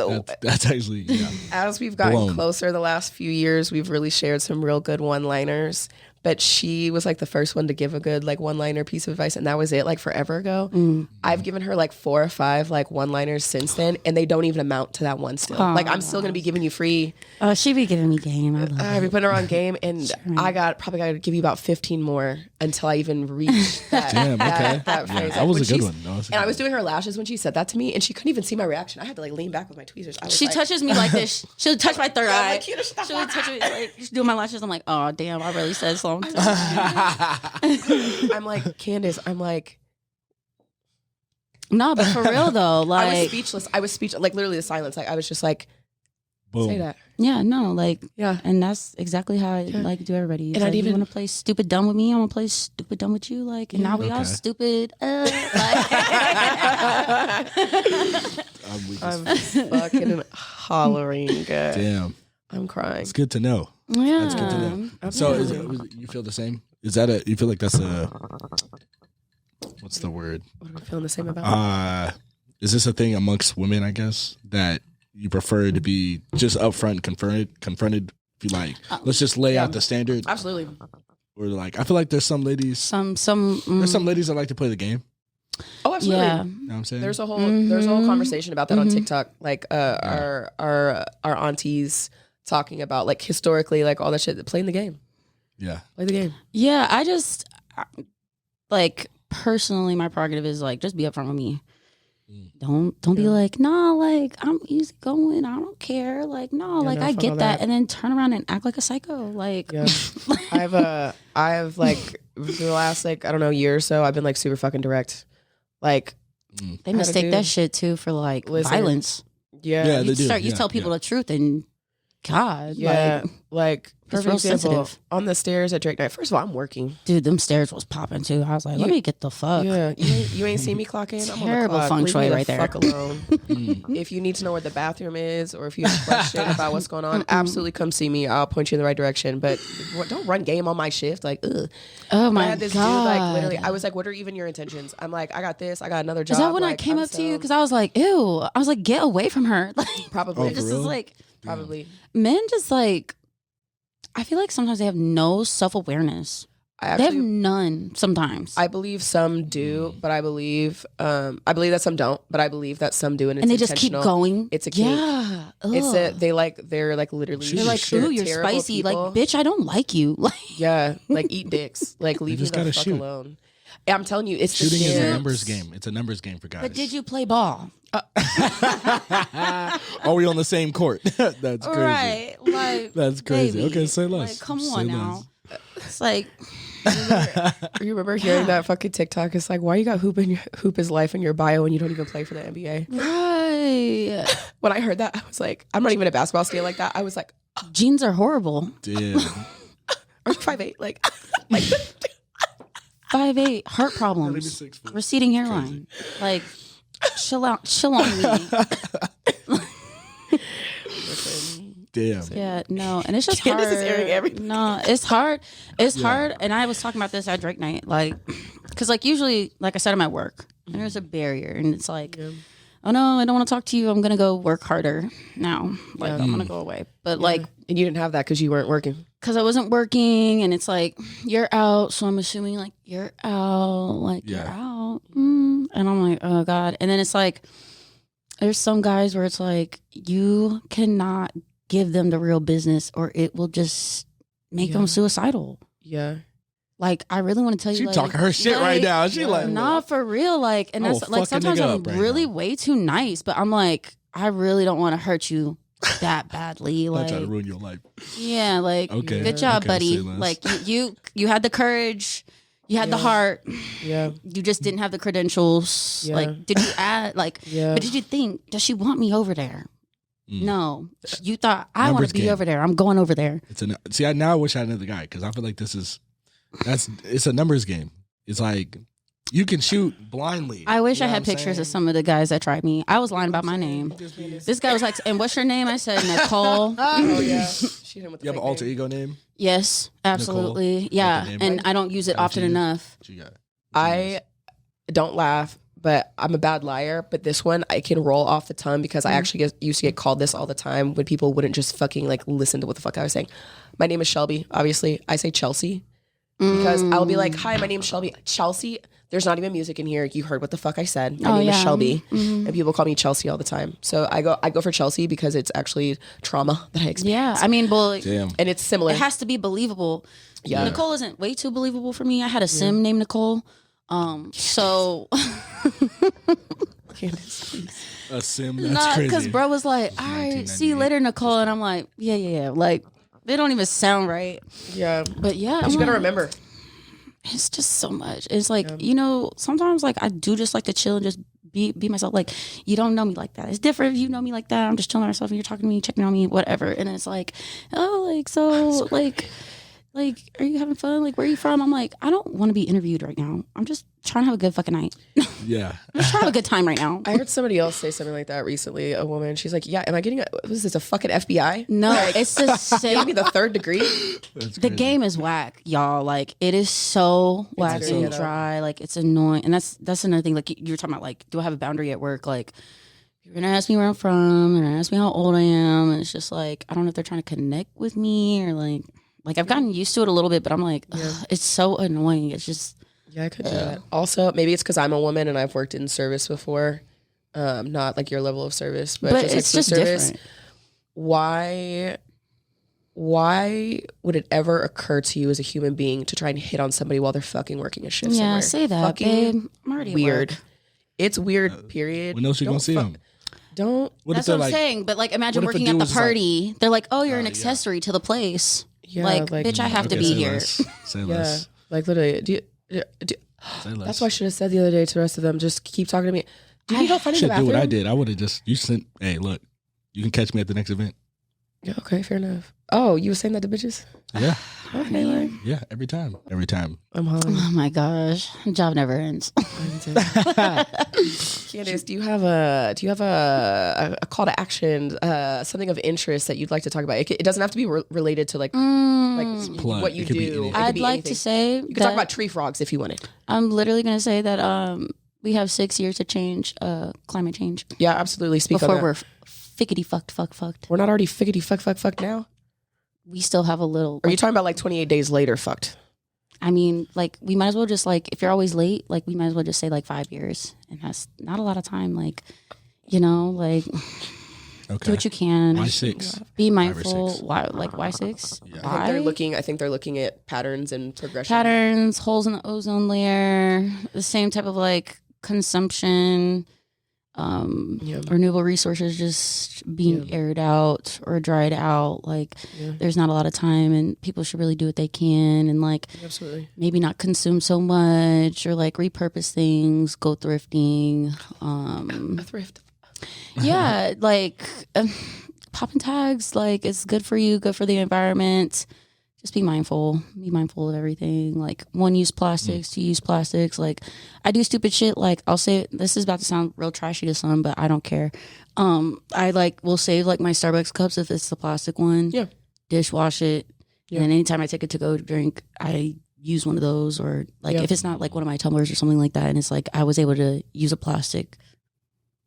That's actually. Yeah. As we've gotten closer the last few years, we've really shared some real good one-liners. But she was like the first one to give a good like one-liner piece of advice, and that was it. Like forever ago, I've given her like 4 or 5 like one-liners since then, and they don't even amount to that one. Still, like I'm still gonna be giving you free. Oh, she be giving me game. I love I've been putting her on game, and I probably got to give you about 15 more until I even reach that. Damn. Okay. That phrase. That was a good one. And I was doing her lashes when she said that to me, and she couldn't even see my reaction. I had to like lean back with my tweezers. She touches me like this. She'll touch my third eye. She'll touch me like she's doing my lashes. I'm like, oh damn, I really said something. I'm like, Candace, I'm like, no, but for real though, like I was speechless, like literally the silence. Like I was just like, boom. Say that. Yeah, no, like yeah, and that's exactly how I like do everybody. It's and like, you want to play stupid dumb with me, I'm gonna play stupid dumb with you. Like, and now we all stupid. Like. I'm fucking hollering. Damn, I'm crying. It's good to know. Yeah, that's good to know. So, you feel the same? Is that you feel like that's what's the word? What am I feeling the same about? Is this a thing amongst women, I guess, that you prefer to be just upfront confronted if you like, let's just lay out the standard? Absolutely. Or like, I feel like there's some ladies, there's some ladies that like to play the game. Oh, absolutely. Yeah. You know what I'm saying? There's a whole conversation about that on TikTok. Like our aunties talking about like historically, like all that shit, playing the game. Yeah. Play the game. Yeah, I just like personally my prerogative is like just be upfront with me. Don't be like, no, like I'm easy going, I don't care. Like, no, like I get that. And then turn around and act like a psycho. Like I've like for the last like, I don't know, year or so, I've been like super fucking direct. Like they mistake that shit too for like violence. Yeah. You tell people the truth and God. Yeah. Like For real example, sensitive. on the stairs at Drake Night. First of all, I'm working. Dude, them stairs was popping too. I was like, let me get the fuck. Yeah, you ain't seen me clock in. I'm Terrible on the clock. feng Leave shui me the right there. Fuck alone. If you need to know where the bathroom is, or if you have a question about what's going on, absolutely come see me. I'll point you in the right direction. But don't run game on my shift. Like, ugh. Oh my I had this God. dude, like, literally, I was like, what are even your intentions? I'm like, I got this. I got another job. Is that when I like, came I'm up to you? so- Because I was like, ew. I was like, get away from her. Like, Probably. this is real? like, Probably. men just like, I feel like sometimes they have no self-awareness. I They have actually, none sometimes. I believe some do, but I believe that some don't, but I believe that some do, and it's and they just keep intentional. going. It's a kink. Yeah. It's Ugh. they're like literally. They're like, shit, ooh, you're terrible spicy. Like, people. bitch, I don't like you. Like, Yeah, like eat dicks. Like leave me just the gotta fuck shoot. alone. Yeah, I'm telling you, it's the Shooting is a stairs. numbers game. It's a numbers game for guys. but did you play ball? Are we on the same court? That's crazy. Right. Like, That's crazy. baby, Okay, say less. Like, come Say on less. now. It's like, You remember hearing that fucking TikTok? It's like, why you got hoop is life in your bio and you don't even play for the NBA? right. When I heard that, I was like, I'm not even a basketball skate like that. I was like, Jeans are horrible. Damn. are you 5'8"? Like 5'8", heart Not even problems, 6 foot. receding hairline. Like, chill out, chill on me. Damn. Yeah, no, and it's just Candace hard. is airing everything. No, it's hard. It's hard, and I was talking about this at Drake Night, like, because like usually, like I said, I'm at work, and there's a barrier, and it's like, oh no, I don't want to talk to you. I'm gonna go work harder now. Like I'm gonna go away, but like, and you didn't have that because you weren't working. because I wasn't working, and it's like you're out, so I'm assuming like you're out, like you're out, and I'm like, oh god, and then it's like there's some guys where it's like you cannot give them the real business, or it will just make them suicidal. Yeah. Like I really want to tell you, She like, talking her shit right now. She like, nah, for real, like, and I that's will like fuck a sometimes nigga I'm up right really now. way too nice, but I'm like, I really don't want to hurt you that badly. I'm Like, trying to ruin your life. yeah, like, Okay. good job, Okay, buddy. say less. Like you had the courage, you had the heart, Yeah. you just didn't have the credentials. Yeah. Like, did you add like? Yeah. But did you think, does she want me over there? No, you thought I want Numbers to be game. over there. I'm going over there. It's now I wish I had another guy because I feel like it's a numbers game. It's like you can shoot blindly. I wish You I know had what I'm pictures saying? of some of the guys that tried me. I was lying about my name. This guy was like, and what's your name? I said, Nicole. Oh yeah. She hit him with the You have an fake alter name. ego name? Yes, absolutely. Yeah. name? And I don't use it often you? enough. What you got? I don't laugh, but I'm a bad liar. But this one I can roll off the tongue because I actually used to get called this all the time when people wouldn't just fucking like listen to what the fuck I was saying. My name is Shelby. Obviously, I say Chelsea because I'll be like, "Hi, my name's Shelby." Chelsea. There's not even music in here. You heard what the fuck I said. My name is Shelby, and people call me Chelsea all the time. So I go for Chelsea because it's actually trauma that I experienced. Yeah. I mean, well, Damn. And it's similar. it has to be believable. Yeah. Nicole isn't way too believable for me. I had a sim named Nicole. So Candace, please. A sim. That's nah, crazy. because bro was like, all right, see you later, Nicole. And I'm like, yeah. Like, they don't even sound right. Yeah. But yeah, But you I'm gotta like, remember. it's just so much. It's like, you know, sometimes like I do just like to chill and just be myself. Like, you don't know me like that. It's different if you know me like that. I'm just chilling myself and you're talking to me, checking on me, whatever. And it's like, oh, like, so like, are you having fun? Like, where are you from? I'm like, I don't want to be interviewed right now. I'm just trying to have a good fucking night. Yeah. I'm just trying to have a good time right now. I heard somebody else say something like that recently. A woman, she's like, "Yeah, am I getting was this a fucking FBI? No, it's the Give me same. the third degree." That's The crazy. game is whack, y'all. Like, it is so whack very and ghetto. dry. Like, it's annoying. And that's another thing. Like, you were talking about, like, do I have a boundary at work? Like, you're gonna ask me where I'm from, you're gonna ask me how old I am, and it's just like, I don't know if they're trying to connect with me or like I've gotten used to it a little bit, but I'm like, ugh, it's so annoying. It's just, Yeah, I could do that. Also, maybe it's because I'm a woman and I've worked in service before. Not like your level of service, but just it's like just food service. different. Why would it ever occur to you as a human being to try and hit on somebody while they're fucking working a shift Yeah, somewhere? say that, Fucking babe. I'm already at weird. work. It's weird, period. When else you Don't gonna see fuck- them? Don't. What That's if what they're I'm like, saying. But like, imagine what if a working dude at the was just like- party. They're like, oh, you're an yeah. accessory to the place. Yeah, like, like- bitch, I have to Okay, be say here. less. Say Yeah, less. like literally. Say less. That's what I should have said the other day to the rest of them. Just keep talking to me. Do you need help finding the Should do bathroom? what I did. I would have just, you sent, hey, look, you can catch me at the next event. Yeah, okay, fair enough. Oh, you were saying that to bitches? Yeah. Okay, like Yeah, every time. I'm hollering. Oh my gosh, job never ends. Candace, do you have a call to action, something of interest that you'd like to talk about? It doesn't have to be related to like what you do. I'd like to say you could talk about tree frogs if you wanted. I'm literally going to say that we have 6 years to change climate change. Yeah, absolutely. Speak before on that. we're fickety fucked. We're not already fickety fuck now. We still have a little. Are you talking about like 28 days later fucked? I mean, like, we might as well just, like, if you're always late, like, we might as well just say, like, 5 years. And that's not a lot of time. Like, you know, like, do what you can. Why 6? Be mindful. Why, like, why 6? Yeah. Why? I think they're looking at patterns and progression. Patterns, holes in the ozone layer, the same type of, like, consumption, renewable resources just being aired out or dried out. Like, there's not a lot of time, and people should really do what they can, and like, absolutely, maybe not consume so much, or like repurpose things, go thrifting. A thrift. Yeah, like popping tags. Like, it's good for you, good for the environment. Just be mindful. Be mindful of everything. Like, 1-use plastics, 2-use plastics. Like, I do stupid shit. Like, I'll say, this is about to sound real trashy to some, but I don't care. I like will save like my Starbucks cups if it's the plastic one. Yeah. Dishwash it. Yeah. And anytime I take a to-go drink, I use one of those. Or like if it's not like one of my tumblers or something like that, and it's like I was able to use a plastic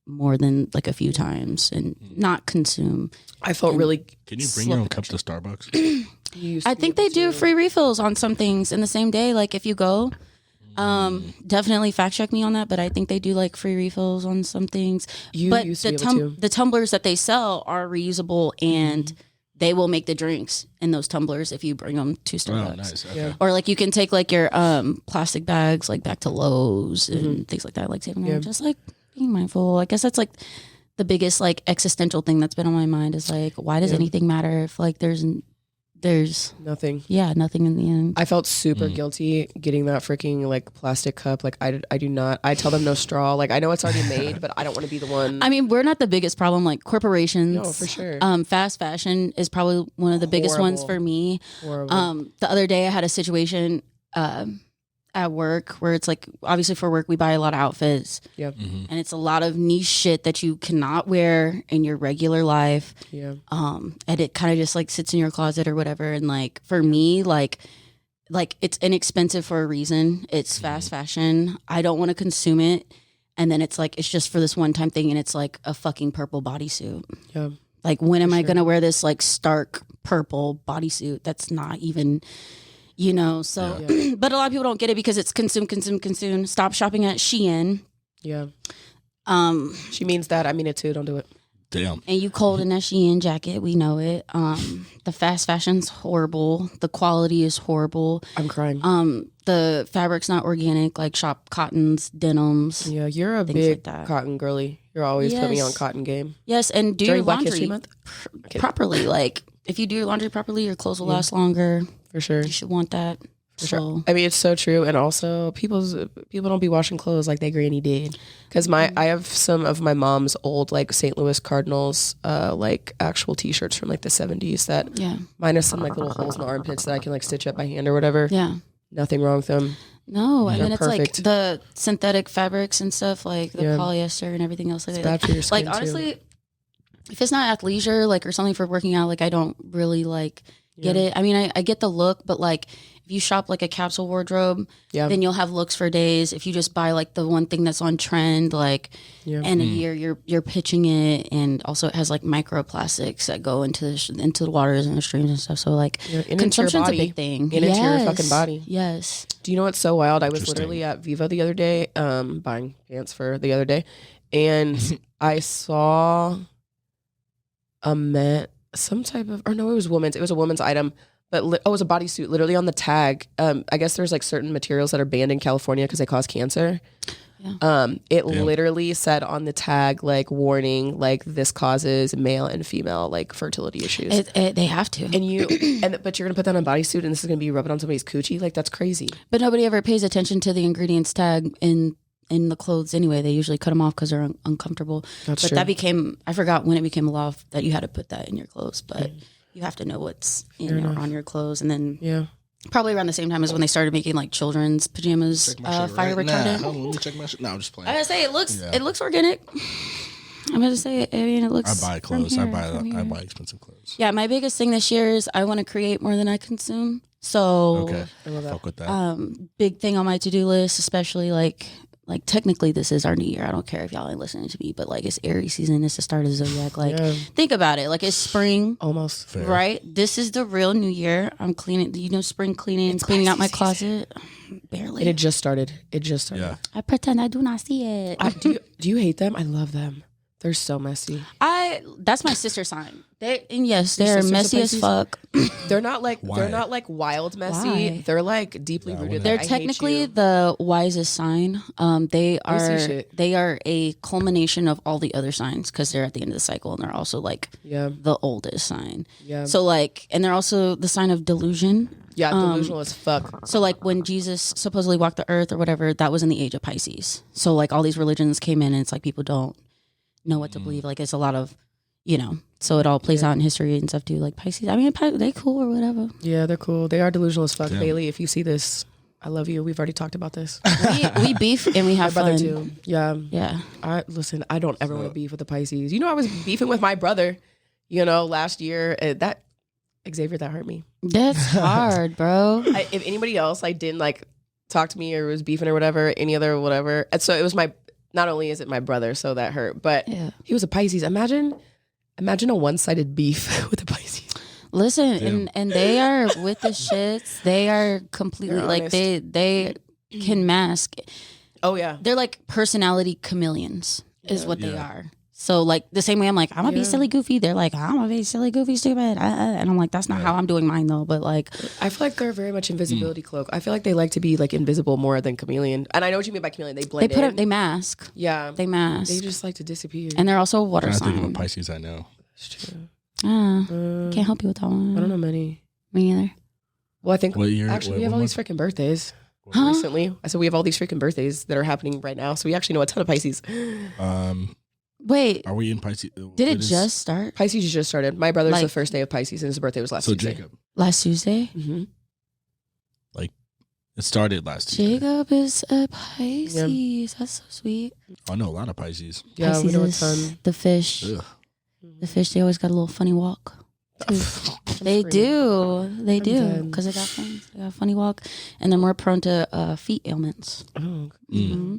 more than like a few times and not consume. I felt really. Can you bring your own cup to Starbucks? I think they do free refills on some things in the same day. Like, if you go, definitely fact check me on that. But I think they do like free refills on some things. But the tumblers that they sell are reusable, and they will make the drinks in those tumblers if you bring them to Starbucks. Oh, nice. Okay. Or like, you can take like your plastic bags like back to Lowe's and things like that. Like, saving them. Just like being mindful. I guess that's like the biggest like existential thing that's been on my mind is like, why does anything matter if like there's nothing. Yeah, nothing in the end. I felt super guilty getting that freaking like plastic cup. Like, I do not. I tell them no straw. Like, I know it's already made, but I don't want to be the one. I mean, we're not the biggest problem. Like, corporations. No, for sure. Fast fashion is probably one of the biggest ones for me. Horrible. The other day I had a situation at work where it's like, obviously for work we buy a lot of outfits. Yep. And it's a lot of niche shit that you cannot wear in your regular life. Yeah. And it kind of just like sits in your closet or whatever. And like, for me, like it's inexpensive for a reason. It's fast fashion. I don't want to consume it. And then it's like, it's just for this one time thing, and it's like a fucking purple bodysuit. Yeah. Like, when am I going to wear this like stark purple bodysuit that's not even, you know, so, but a lot of people don't get it because it's consume. Stop shopping at Shein. Yeah. She means that. I mean it too. Don't do it. Damn. And you cold in that Shein jacket. We know it. The fast fashion's horrible. The quality is horrible. I'm crying. The fabric's not organic, like shop cottons, denims. Yeah, you're a big like cotton girly. You're always putting me on cotton game. Yes, and do your laundry properly. Like, if you do your laundry properly, your clothes will last longer. For sure. You should want that. For sure. I mean, it's so true. And also, people don't be washing clothes like they granny did. Because I have some of my mom's old, like, St. Louis Cardinals, like, actual T-shirts from, like, the 70s that, minus some, like, little holes in the armpits that I can, like, stitch up by hand or whatever. Yeah. Nothing wrong with them. No, I mean, it's perfect. Like the synthetic fabrics and stuff, like the polyester and everything else. Like, bad for your skin, like, honestly, if it's not athleisure, like, or something for working out, like, I don't really, like, get it. I mean, I get the look, but like, if you shop like a capsule wardrobe, then you'll have looks for days. If you just buy like the one thing that's on trend, like in a year, you're pitching it, and also it has like microplastics that go into the waters and the streams and stuff. So like, consumption's a big thing. Into your fucking body. Yes. Do you know what's so wild? I was literally at Viva the other day, buying pants for the other day, and I saw some type of, or no, it was women's. It was a woman's item. But it was a bodysuit, literally on the tag. I guess there's like certain materials that are banned in California because they cause cancer. Yeah. It literally said on the tag, like, warning, like, this causes male and female like fertility issues. They have to. And but you're gonna put that on a bodysuit, and this is gonna be rubbing on somebody's coochie. Like, that's crazy. But nobody ever pays attention to the ingredients tag in the clothes anyway. They usually cut them off because they're uncomfortable. That's true. That became, I forgot when it became a law that you had to put that in your clothes, but. you have to know what's on your clothes. And then probably around the same time as when they started making like children's pajamas fire retardant. Hold on, let me check my shit. No, I'm just playing. I gotta say it looks organic. I'm gonna say I mean it looks. I buy clothes. I buy expensive clothes. Yeah, my biggest thing this year is I want to create more than I consume. So okay, I love that. Fuck with that. Big thing on my to-do list, especially like technically this is our new year. I don't care if y'all ain't listening to me, but like it's Aries season. It's the start of Zodiac. Like think about it. Like it's spring. Almost. Fair. Right? This is the real new year. I'm cleaning, spring cleaning, cleaning out my closet. Barely. And it just started. Yeah. I pretend I do not see it. Do you hate them? I love them. They're so messy. That's my sister sign. They're messy as fuck. They're not like wild messy. Why? They're like deeply rooted. They're technically the wisest sign. They are a culmination of all the other signs because they're at the end of the cycle and they're also like the oldest sign. Yeah. So like, and they're also the sign of delusion. Yeah, delusional as fuck. So like when Jesus supposedly walked the earth or whatever, that was in the age of Pisces. So like all these religions came in and it's like people don't know what to believe. Like it's a lot of, so it all plays out in history and stuff too. Like Pisces, I mean, they cool or whatever. Yeah, they're cool. They are delusional as fuck. Yeah. Bailey, if you see this, I love you. We've already talked about this. we beef and we have my brother fun. Too. Yeah. Yeah. I don't ever want to beef with the Pisces. I was beefing with my brother, last year. That Xavier, that hurt me. That's hard, bro. If anybody else didn't like talk to me or was beefing or whatever, any other whatever. And so it was not only is it my brother, so that hurt, but he was a Pisces. Imagine a one-sided beef with a Pisces. Listen, and they are with the shits. They are completely like they can mask. Oh yeah, they're like personality chameleons is what they are. So like the same way I'm like I'm gonna be silly goofy. They're like I'm gonna be silly goofy stupid, and I'm like that's not how I'm doing mine though. But like I feel like they're very much invisibility cloak. I feel like they like to be like invisible more than chameleon. And I know what you mean by chameleon. They blend. They mask. Yeah, they mask. They just like to disappear. And they're also a water I sign. think of Pisces. I know. That's true. Can't help you with that one. I don't know many. Me neither. Well, I think we have all these freaking birthdays. Recently, I said we have all these freaking birthdays that are happening right now. So we actually know a ton of Pisces. Wait, are we in Pisces? Did it just start? Pisces just started. My brother's the first day of Pisces, and his birthday was last Tuesday. So Jacob. Last Tuesday? Mm-hmm. Like, it started last Tuesday. Jacob is a Pisces. Yeah. That's so sweet. I know a lot of Pisces. Yeah, Pisces we know a is ton. the fish. Ugh. The fish, they always got a little funny walk. They do. Because they got funny walk. And they're more prone to feet ailments. Oh. Mm-hmm.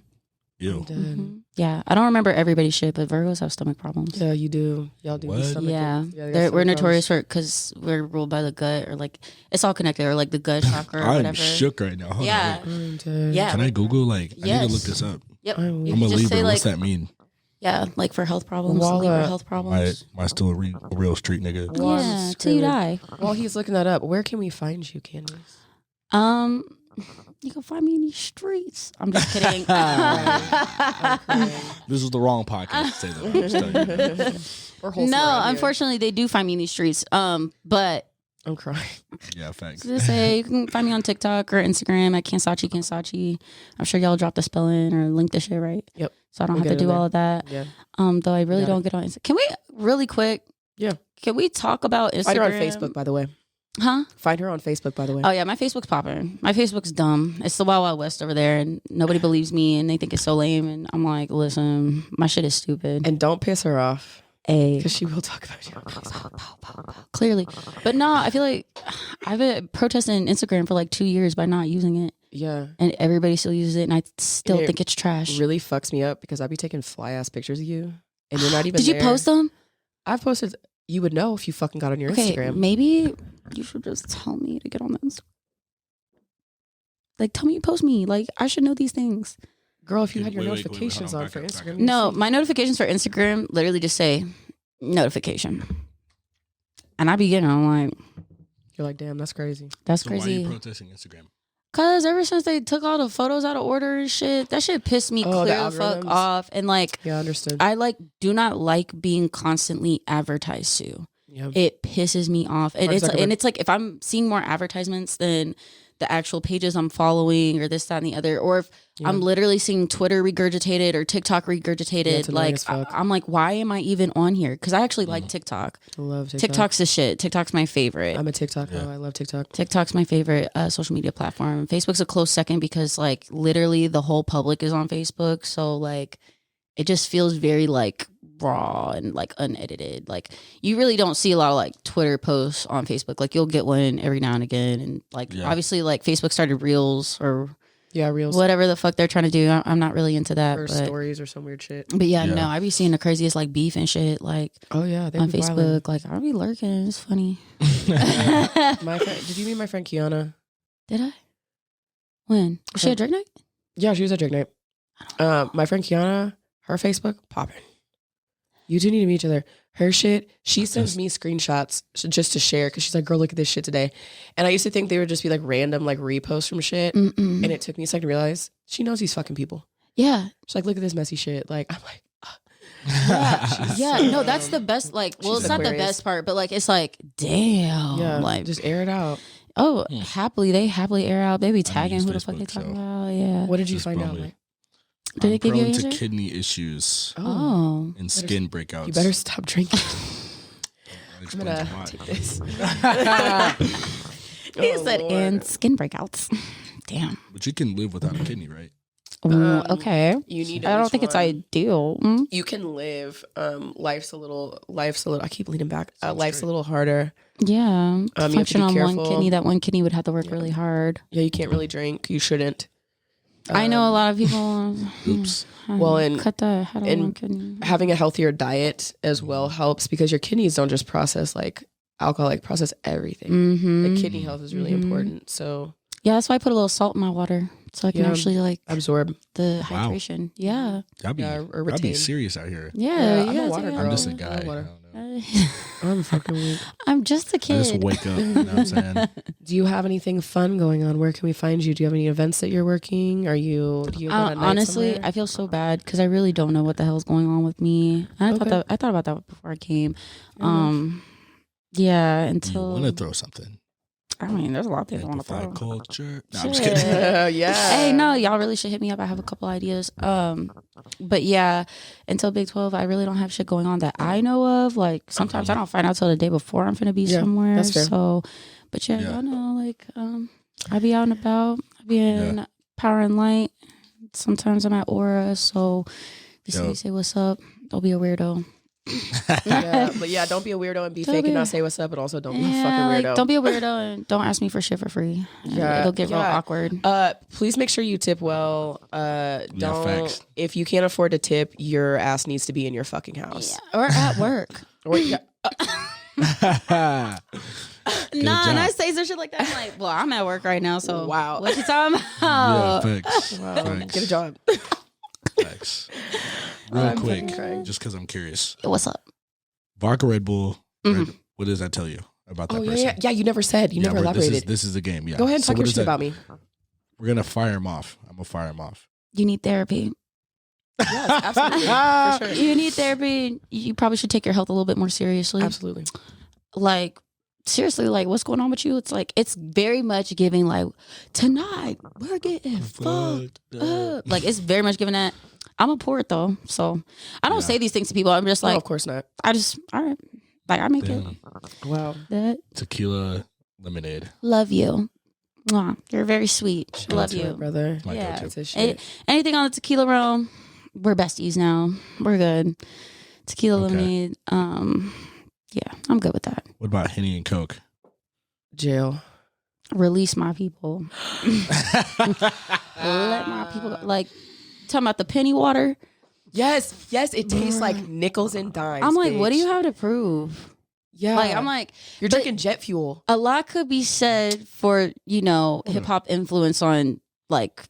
Ew. Mm-hmm. Yeah, I don't remember everybody's shit, but Virgos have stomach problems. Yeah, you do. Y'all do. Yeah, we're notorious for it because we're ruled by the gut, or like it's all connected, or like the gut chakra or whatever. I'm shook right now. Hold yeah, on, yeah. Can I Google? I need to look this up. Yep. I'm a Libra. What's that mean? Yeah, like for health problems, Libra health problems. Am I still a real street nigga? Yeah, till you die. While he's looking that up, where can we find you, Candace? You can find me in these streets. I'm just kidding. This is the wrong podcast to say that. No, unfortunately, they do find me in these streets. But I'm crying. Yeah, thanks. Just say you can find me on TikTok or Instagram at Kansachi. I'm sure y'all dropped the spelling or link the shit right. Yep. So I don't have to do all of that. Yeah. Though I really don't get on Instagram. Can we really quick? Yeah. Can we talk about Instagram? Find her on Facebook, by the way. Huh? Find her on Facebook, by the way. Oh yeah, my Facebook's popping. My Facebook's dumb. It's the Wild Wild West over there, and nobody believes me, and they think it's so lame. And I'm like, listen, my shit is stupid. And don't piss her off. Because she will talk about you. Clearly. But no, I feel like I've been protesting Instagram for like 2 years by not using it. Yeah. And everybody still uses it, and I still think it's trash. Really fucks me up because I'd be taking fly ass pictures of you, and you're not even Did you post them? I've posted. You would know if you fucking got on your Instagram. Maybe you should just tell me to get on the Instagram. Like, tell me you post me. Like, I should know these things. Girl, if you had your notifications on for Instagram. No, my notifications for Instagram literally just say notification. And I be getting on like. You're like, damn, that's crazy. That's so crazy. Why are you protesting Instagram? Because ever since they took all the photos out of order and shit, that shit pissed me clear the fuck off. And like, yeah, understood. I like do not like being constantly advertised to. Yep. It pisses me off. And it's like if I'm seeing more advertisements than the actual pages I'm following or this, that, and the other. Or if I'm literally seeing Twitter regurgitated or TikTok regurgitated, like I'm like, why am I even on here? Because I actually like TikTok. I love TikTok. TikTok's the shit. TikTok's my favorite. I'm a TikTok girl. I love TikTok. TikTok's my favorite social media platform. Facebook's a close second because like literally the whole public is on Facebook. So like it just feels very like raw and like unedited. Like you really don't see a lot of like Twitter posts on Facebook. Like you'll get one every now and again. And like obviously like Facebook started Reels or Reels, whatever the fuck they're trying to do. I'm not really into that. Or stories or some weird shit. But no, I be seeing the craziest like beef and shit like on Facebook. Violent. Like I'll be lurking. It's funny. My friend, did you meet my friend Kiana? Did I? When? Was she at Drake Night? Yeah, she was at Drake Night. My friend Kiana, her Facebook popping. You two need to meet each other. Her shit, she sends me screenshots just to share because she's like, girl, look at this shit today. And I used to think they would just be like random like reposts from shit. And it took me a second to realize she knows these fucking people. Yeah. She's like, look at this messy shit. Like, I'm like, no, that's the best. Like, well, it's not the best part, but like, it's like, damn. Yeah, like, just air it out. Oh, they happily air out. They be tagging who the fuck they talking about. Yeah. What did you find out? Like, did it give you prone to kidney issues and skin breakouts. You better stop drinking. I'm gonna take this. He said, and skin breakouts. Damn. But you can live without a kidney, right? Okay. You need. I don't think it's ideal. You can live. Life's a little. I keep leaning back. Life's a little harder. Yeah. Function on careful. one kidney. That one kidney would have to work really hard. Yeah, you can't really drink. You shouldn't. I know a lot of people. Oops. Well, and cut that. And having a healthier diet as well helps because your kidneys don't just process like alcohol, like process everything. Like kidney health is really important. So yeah, that's why I put a little salt in my water so I can actually like absorb the hydration. Yeah. I'd be serious out here. Yeah, I'm a water girl. I'm just a guy. I'm fucking weak. I'm just a kid. I just wake up. You know what I'm saying? Do you have anything fun going on? Where can we find you? Do you have any events that you're working? Do you go to honestly, somewhere? I feel so bad because I really don't know what the hell's going on with me. I thought about that before I came. Until you want to throw something. I mean, there's a lot of things I want to throw. Culture. No, I'm just kidding. Hey, no, y'all really should hit me up. I have a couple ideas. But yeah, until Big 12, I really don't have shit going on that I know of. Like sometimes I don't find out till the day before I'm finna be somewhere. That's fair. So, but y'all know, like, I be out and about. I be in Power and Light. Sometimes I'm at Aura. So, if you see me say what's up, don't be a weirdo. But don't be a weirdo and be fake and not say what's up, but also don't be a fucking weirdo. Like, don't be a weirdo and don't ask me for shit for free. It'll get real awkward. Please make sure you tip well. If you can't afford to tip, your ass needs to be in your fucking house. Or at work. And I say some shit like that. I'm like, well, I'm at work right now, so wow. What you talking about? Yeah, facts. Get a job. Facts. Real quick, just because I'm curious. What's up? Vodka Red Bull. What does that tell you about that person? Yeah. You never said. You never elaborated. This is the game. Yeah. Go ahead and talk your shit about me. We're gonna fire him off. I'm gonna fire him off. You need therapy. Yes, absolutely. For sure. You need therapy. You probably should take your health a little bit more seriously. Absolutely. Like, seriously, like, what's going on with you? It's like, it's very much giving, like, tonight, we're getting fucked up. Like, it's very much giving that. I'm a poet, though, so I don't say these things to people. I'm just like, no, of course not. all right. Like, I make it. Wow. Tequila lemonade. Love you. Mwah. You're very sweet. Shout Love you. It, brother. Yeah. That's his shit. Anything on the tequila realm, we're besties now. We're good. Tequila lemonade. Yeah, I'm good with that. What about Henny and Coke? Jail. Release my people. Let my people go. Like, talking about the penny water. Yes, it tastes like nickels and dimes. I'm like, bitch. what do you have to prove? Yeah. Like, I'm like, you're drinking jet fuel. A lot could be said for, hip hop influence on, like,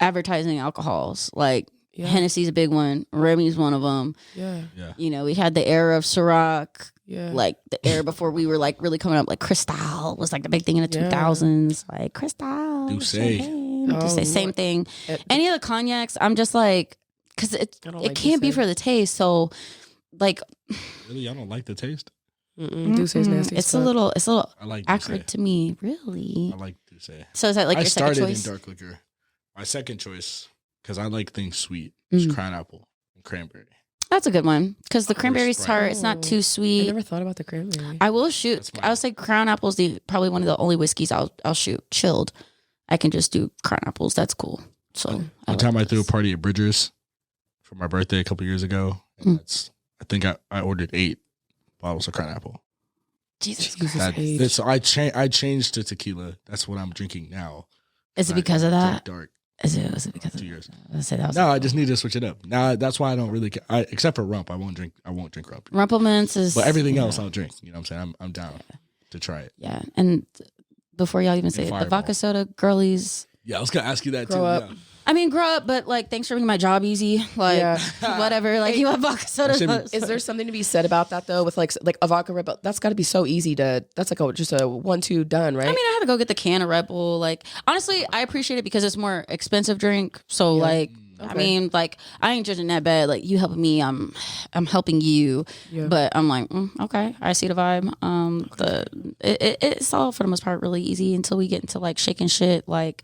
advertising alcohols. Like, Hennessy's a big one. Remy's one of them. Yeah. We had the era of Ciroc. Yeah. Like, the era before we were, like, really coming up. Like, Cristal was, like, the big thing in the 2000s. Like, Cristal. Douce. Same thing. Any of the cognacs, I'm just like, because it can't be for the taste. So, like, really, y'all don't like the taste? Douce is nasty. It's a little I like acrid to me. Really? I like Douce. to say. So is that like I your second started choice? in dark liquor. My second choice, because I like things sweet, is crown apple and cranberry. That's a good one because the cranberry's tart. It's not too I sweet. never thought about the cranberry. I will shoot. I would say crown apples probably one of the only whiskeys I'll shoot chilled. I can just do crown apples. That's cool. So one time I threw a party at Bridgers for my birthday a couple years ago. And I think I ordered 8 bottles of crown apple. Jesus Christ. So I changed to tequila. That's what I'm drinking now. Is it because of that? Dark. Was it because of 2 years? I just need to switch it up. Now that's why I don't really. Except for rump, I won't drink rump. Rumplemans is. But everything else I'll drink. You know what I'm saying? I'm down to try it. Yeah, and before y'all even say it, the vodka soda girlies. Yeah, I was gonna ask you that Grow too. up. Yeah. I mean, grow up, but like, thanks for making my job easy. Like, whatever. Like, you have vodka soda. Is there something to be said about that though? With like a vodka Red Bull, that's got to be so easy to. That's like just a 1-2 done, right? I mean, I had to go get the can of Red Bull. Like, honestly, I appreciate it because it's more expensive drink. So, like, I mean, like, I ain't judging that bad. Like, you helping me, I'm helping you. Yeah. But I'm like, okay, I see the vibe. It's all for the most part really easy until we get into like shaking shit. Like,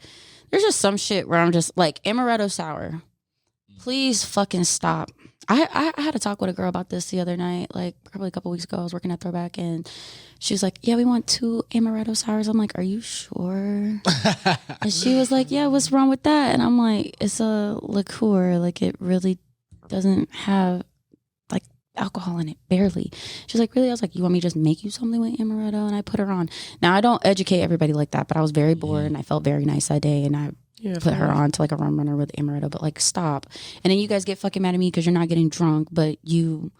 there's just some shit where I'm just like, amaretto sour. Please fucking stop. I had to talk with a girl about this the other night, like probably a couple weeks ago. I was working at Throwback and she was like, yeah, we want 2 amaretto sours. I'm like, are you sure? And she was like, yeah, what's wrong with that? And I'm like, it's a liqueur. Like, it really doesn't have like alcohol in it, barely. She's like, really? I was like, you want me to just make you something with amaretto? And I put her on. Now, I don't educate everybody like that, but I was very bored and I felt very nice that day. And I put her on to like a rum runner with amaretto, but like, stop. And then you guys get fucking mad at me because you're not getting drunk, but you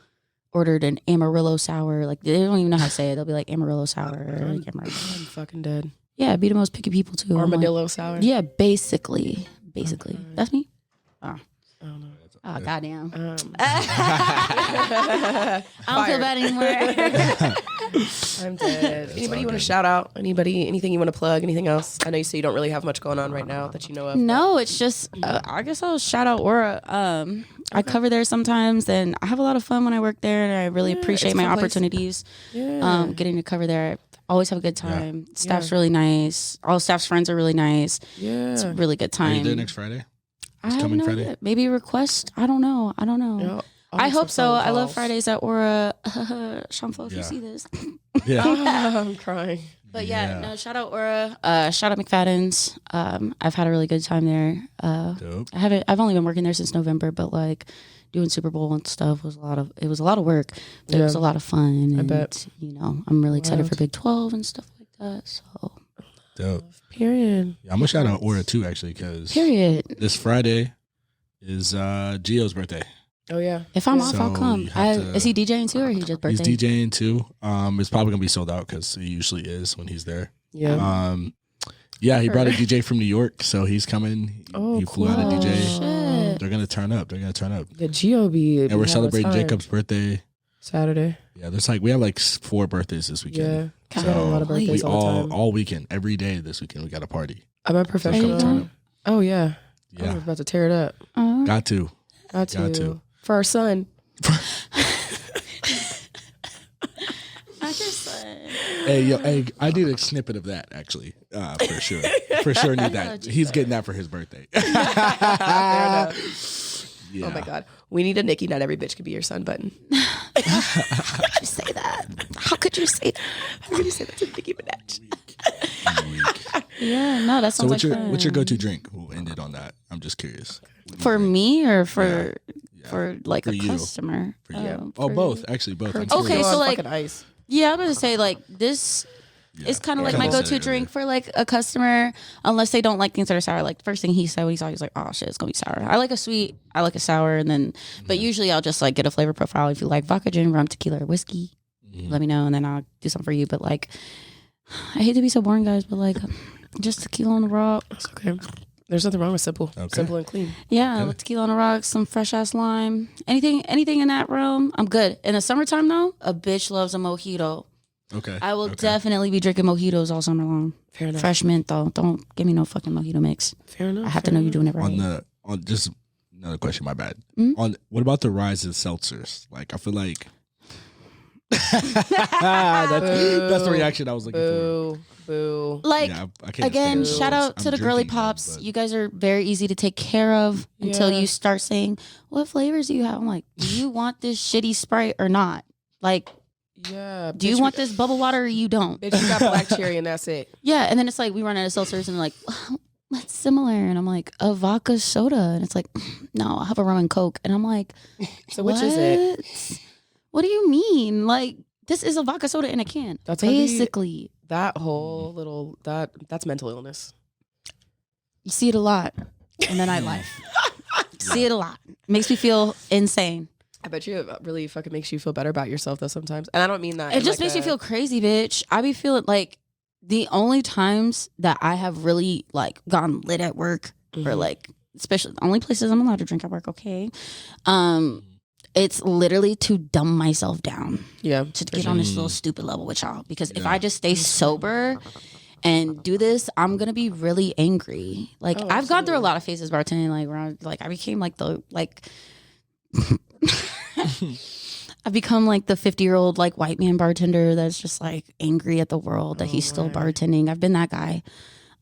ordered an Amarillo sour. Like, they don't even know how to say it. They'll be like Amarillo sour. Or like Amarillo. I'm fucking dead. Yeah, be the most picky people too. Armadillo like, sour. Yeah, basically. Okay. That's me. I don't know. Oh, goddamn. I don't feel bad anymore. I'm dead. Anybody you want to shout out? Anything you want to plug? Anything else? I know you say you don't really have much going on right now that you know of. No, it's just, I guess I'll shout out Aura. I cover there sometimes and I have a lot of fun when I work there and I really appreciate my opportunities. Getting to cover there. I always have a good time. Staff's really nice. All staff's friends are really nice. Yeah. It's a really good time. Are you there next Friday? I coming Friday? Idea. Maybe request. I don't know. Yeah, I hope so. I love Fridays at Aura. Sean Flo, if you see this. I'm crying. But no, shout out Aura. Shout out McFadden's. I've had a really good time there. Dope. I've only been working there since November, but like doing Super Bowl and stuff was a lot of work, but it was a lot of fun. And, I bet. You know, I'm really excited for Big 12 and stuff like that. So dope. Period. Yeah, I'm gonna shout out Aura too, actually, because this Friday is Gio's birthday. Oh yeah. If I'm off, I'll come. Is he DJing too, or he just birthday? He's DJing too. It's probably gonna be sold out because he usually is when he's there. Yeah. He brought a DJ from New York, so he's coming. He flew out a DJ. Shit. They're gonna turn up. The Gio be. And we're celebrating Jacob's birthday Saturday. Yeah, we have like 4 birthdays this weekend. Yeah, so a lot of birthdays all weekend, every day this weekend we got a party. I'm a professional. Oh yeah. I was about to tear it up. Got to. For our son. Hey, I need a snippet of that actually, for sure. For sure need that. He's getting that for his birthday. Yeah. Oh my God. We need a Nicki Not Every Bitch Could Be Your Son button. How could you say that? How could you say that? How could you say that to Nicki Minaj? Yeah, no, that sounds what's your go-to drink? We'll end it on that. I'm just curious. For me or for like a customer? For you. Both. Actually, both. Okay, so like ice. Yeah, I'm gonna say like this. It's kind of like my go-to drink for like a customer, unless they don't like things that are sour. Like first thing he said when he saw, he was like, "Oh shit, it's gonna be sour." I like a sweet, I like a sour, and then, but usually I'll just like get a flavor profile. If you like vodka, gin, rum, tequila, or whiskey, let me know, and then I'll do something for you. But like, I hate to be so boring, guys, but like, just tequila on the rocks. Okay. There's nothing wrong with simple and clean. Yeah, tequila on the rocks, some fresh ass lime, anything in that realm, I'm good. In the summertime though, a bitch loves a mojito. Okay. I will definitely be drinking mojitos all summer long. Fair enough. Fresh mint though. Don't give me no fucking mojito mix. Fair enough. I have to know you're doing it right. On just another question, my bad. On what about the rise of seltzers? Like I feel like that's the reaction I was looking for. Boo. Like, Yeah, I can't again, stand shout those. out to I'm the girly drinking pops. them, but- You guys are very easy to take care of until you start saying, what flavors do you have? I'm like, do you want this shitty Sprite or not? Like, Yeah. do you want this bubble water or you don't? Bitch, you got black cherry and that's it. Yeah, and then it's like we run out of seltzers and they're like, well, what's similar? And I'm like, a vodka soda. And it's like, no, I'll have a rum and Coke. And I'm like, So which is it? What do you mean? Like, this is a vodka soda in a can. That's basically. That whole little that's mental illness. You see it a lot in the nightlife. See it a lot. Makes me feel insane. I bet you it really fucking makes you feel better about yourself though sometimes. And I don't mean that. It just makes me feel crazy, bitch. I be feeling like the only times that I have really like gone lit at work or like, especially the only places I'm allowed to drink at work, okay? It's literally to dumb myself down. Yeah. To get on this little stupid level with y'all. Because if I just stay sober and do this, I'm gonna be really angry. Like I've gone through a lot of phases bartending, like where I became like the I've become like the 50-year-old like white man bartender that's just like angry at the world that he's still bartending. I've been that guy.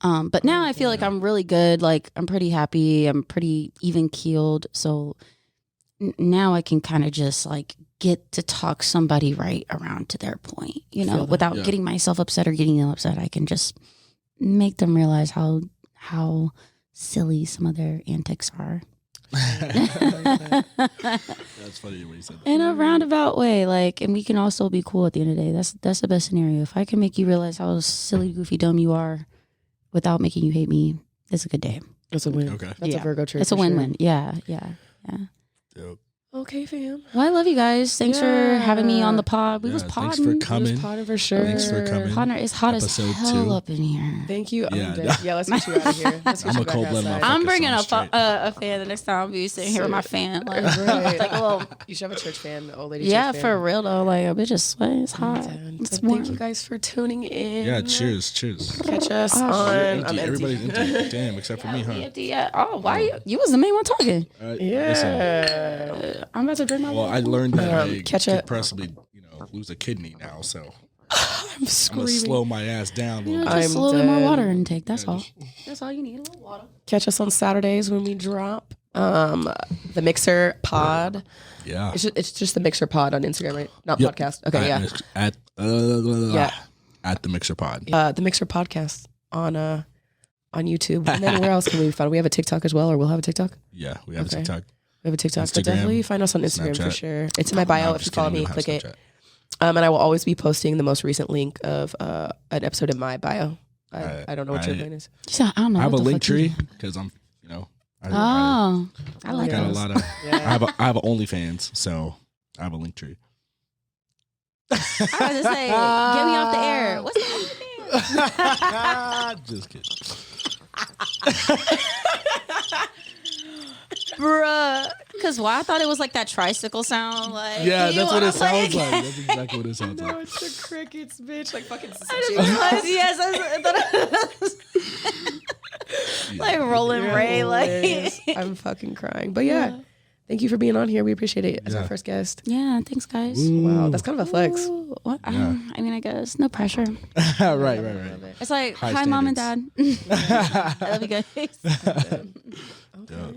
But now I feel like I'm really good. Like I'm pretty happy. I'm pretty even keeled. So now I can kind of just like get to talk somebody right around to their point, you know, without getting myself upset or getting them upset. I can just make them realize how silly some of their antics are. That's funny when you said that. In a roundabout way, like, and we can also be cool at the end of the day. That's the best scenario. If I can make you realize how silly, goofy, dumb you are without making you hate me, it's a good day. It's a win. Okay. That's a Virgo trait. It's a win-win. Yeah. Yep. Okay, fam. Well, I love you guys. Thanks for having me on the pod. We was Thanks podding. for coming. Potting for sure. Thanks for coming. Partner, it's hot Episode as hell 2. up in here. Thank you. Yeah. Yeah, let's get you out of here. Let's get I'm you a back cold-blooded outside. motherfucker. I'm bringing so I'm a fan the next time. I'll be sitting here with my fan. Like, Right. like a little, You should have a church fan, old lady yeah, church fan. for real though. Like, a bitch is sweating. It's hot. It's warm. Thank you guys for tuning in. Yeah, cheers. Catch us You're on. empty. I'm empty. Everybody's empty. Damn, except for me, huh? Yeah. Oh, why you was the main one talking? Listen, I'm about to drink my well, I learned that I catch could up. possibly, lose a kidney now, so I'm I'm gonna screaming. slow my ass down a little bit. Just I'm a little bit more dead. water intake. That's all. That's all you need. A little water. Catch us on Saturdays when we drop. The Mixer Pod. Yeah. It's just the Mixer Pod on Instagram, right? Not Yep. podcast. Okay, yeah. At the Mixer Pod. The Mixer Podcast on YouTube. And then where else can we find? We have a TikTok as well, or we'll have a TikTok. Yeah, we have Okay. a TikTok. We have a TikTok. But Instagram, definitely find us on Instagram for Snapchat. sure. It's in my bio. No, I'm If you just follow kidding. me, We don't have click it. Snapchat. And I will always be posting the most recent link of an episode in my bio. I don't know what your name is. So, I don't know. I have what a the link fuck you tree doing. because I'm, I Oh, I like got a those. lot of. Yeah. I have a OnlyFans, so I have a link tree. I was to say, get me off the air. What's the Just kidding. bruh? Because why? I thought it was like that tricycle sound. Like, Yeah, you that's what wanna it sounds play like. That's exactly what it sounds No, like. it's the crickets, bitch. Like fucking. I just realized, yes, I thought like Rolling Ray, like. I'm fucking crying. But yeah, thank you for being on here. We appreciate it as our Yeah. first guest. Yeah, thanks, guys. Wow, that's kind of a flex. Ooh, what? Yeah. I mean, I guess no pressure. right. It's like, High hi, mom and dad. standards. I love you guys. Okay. Yeah.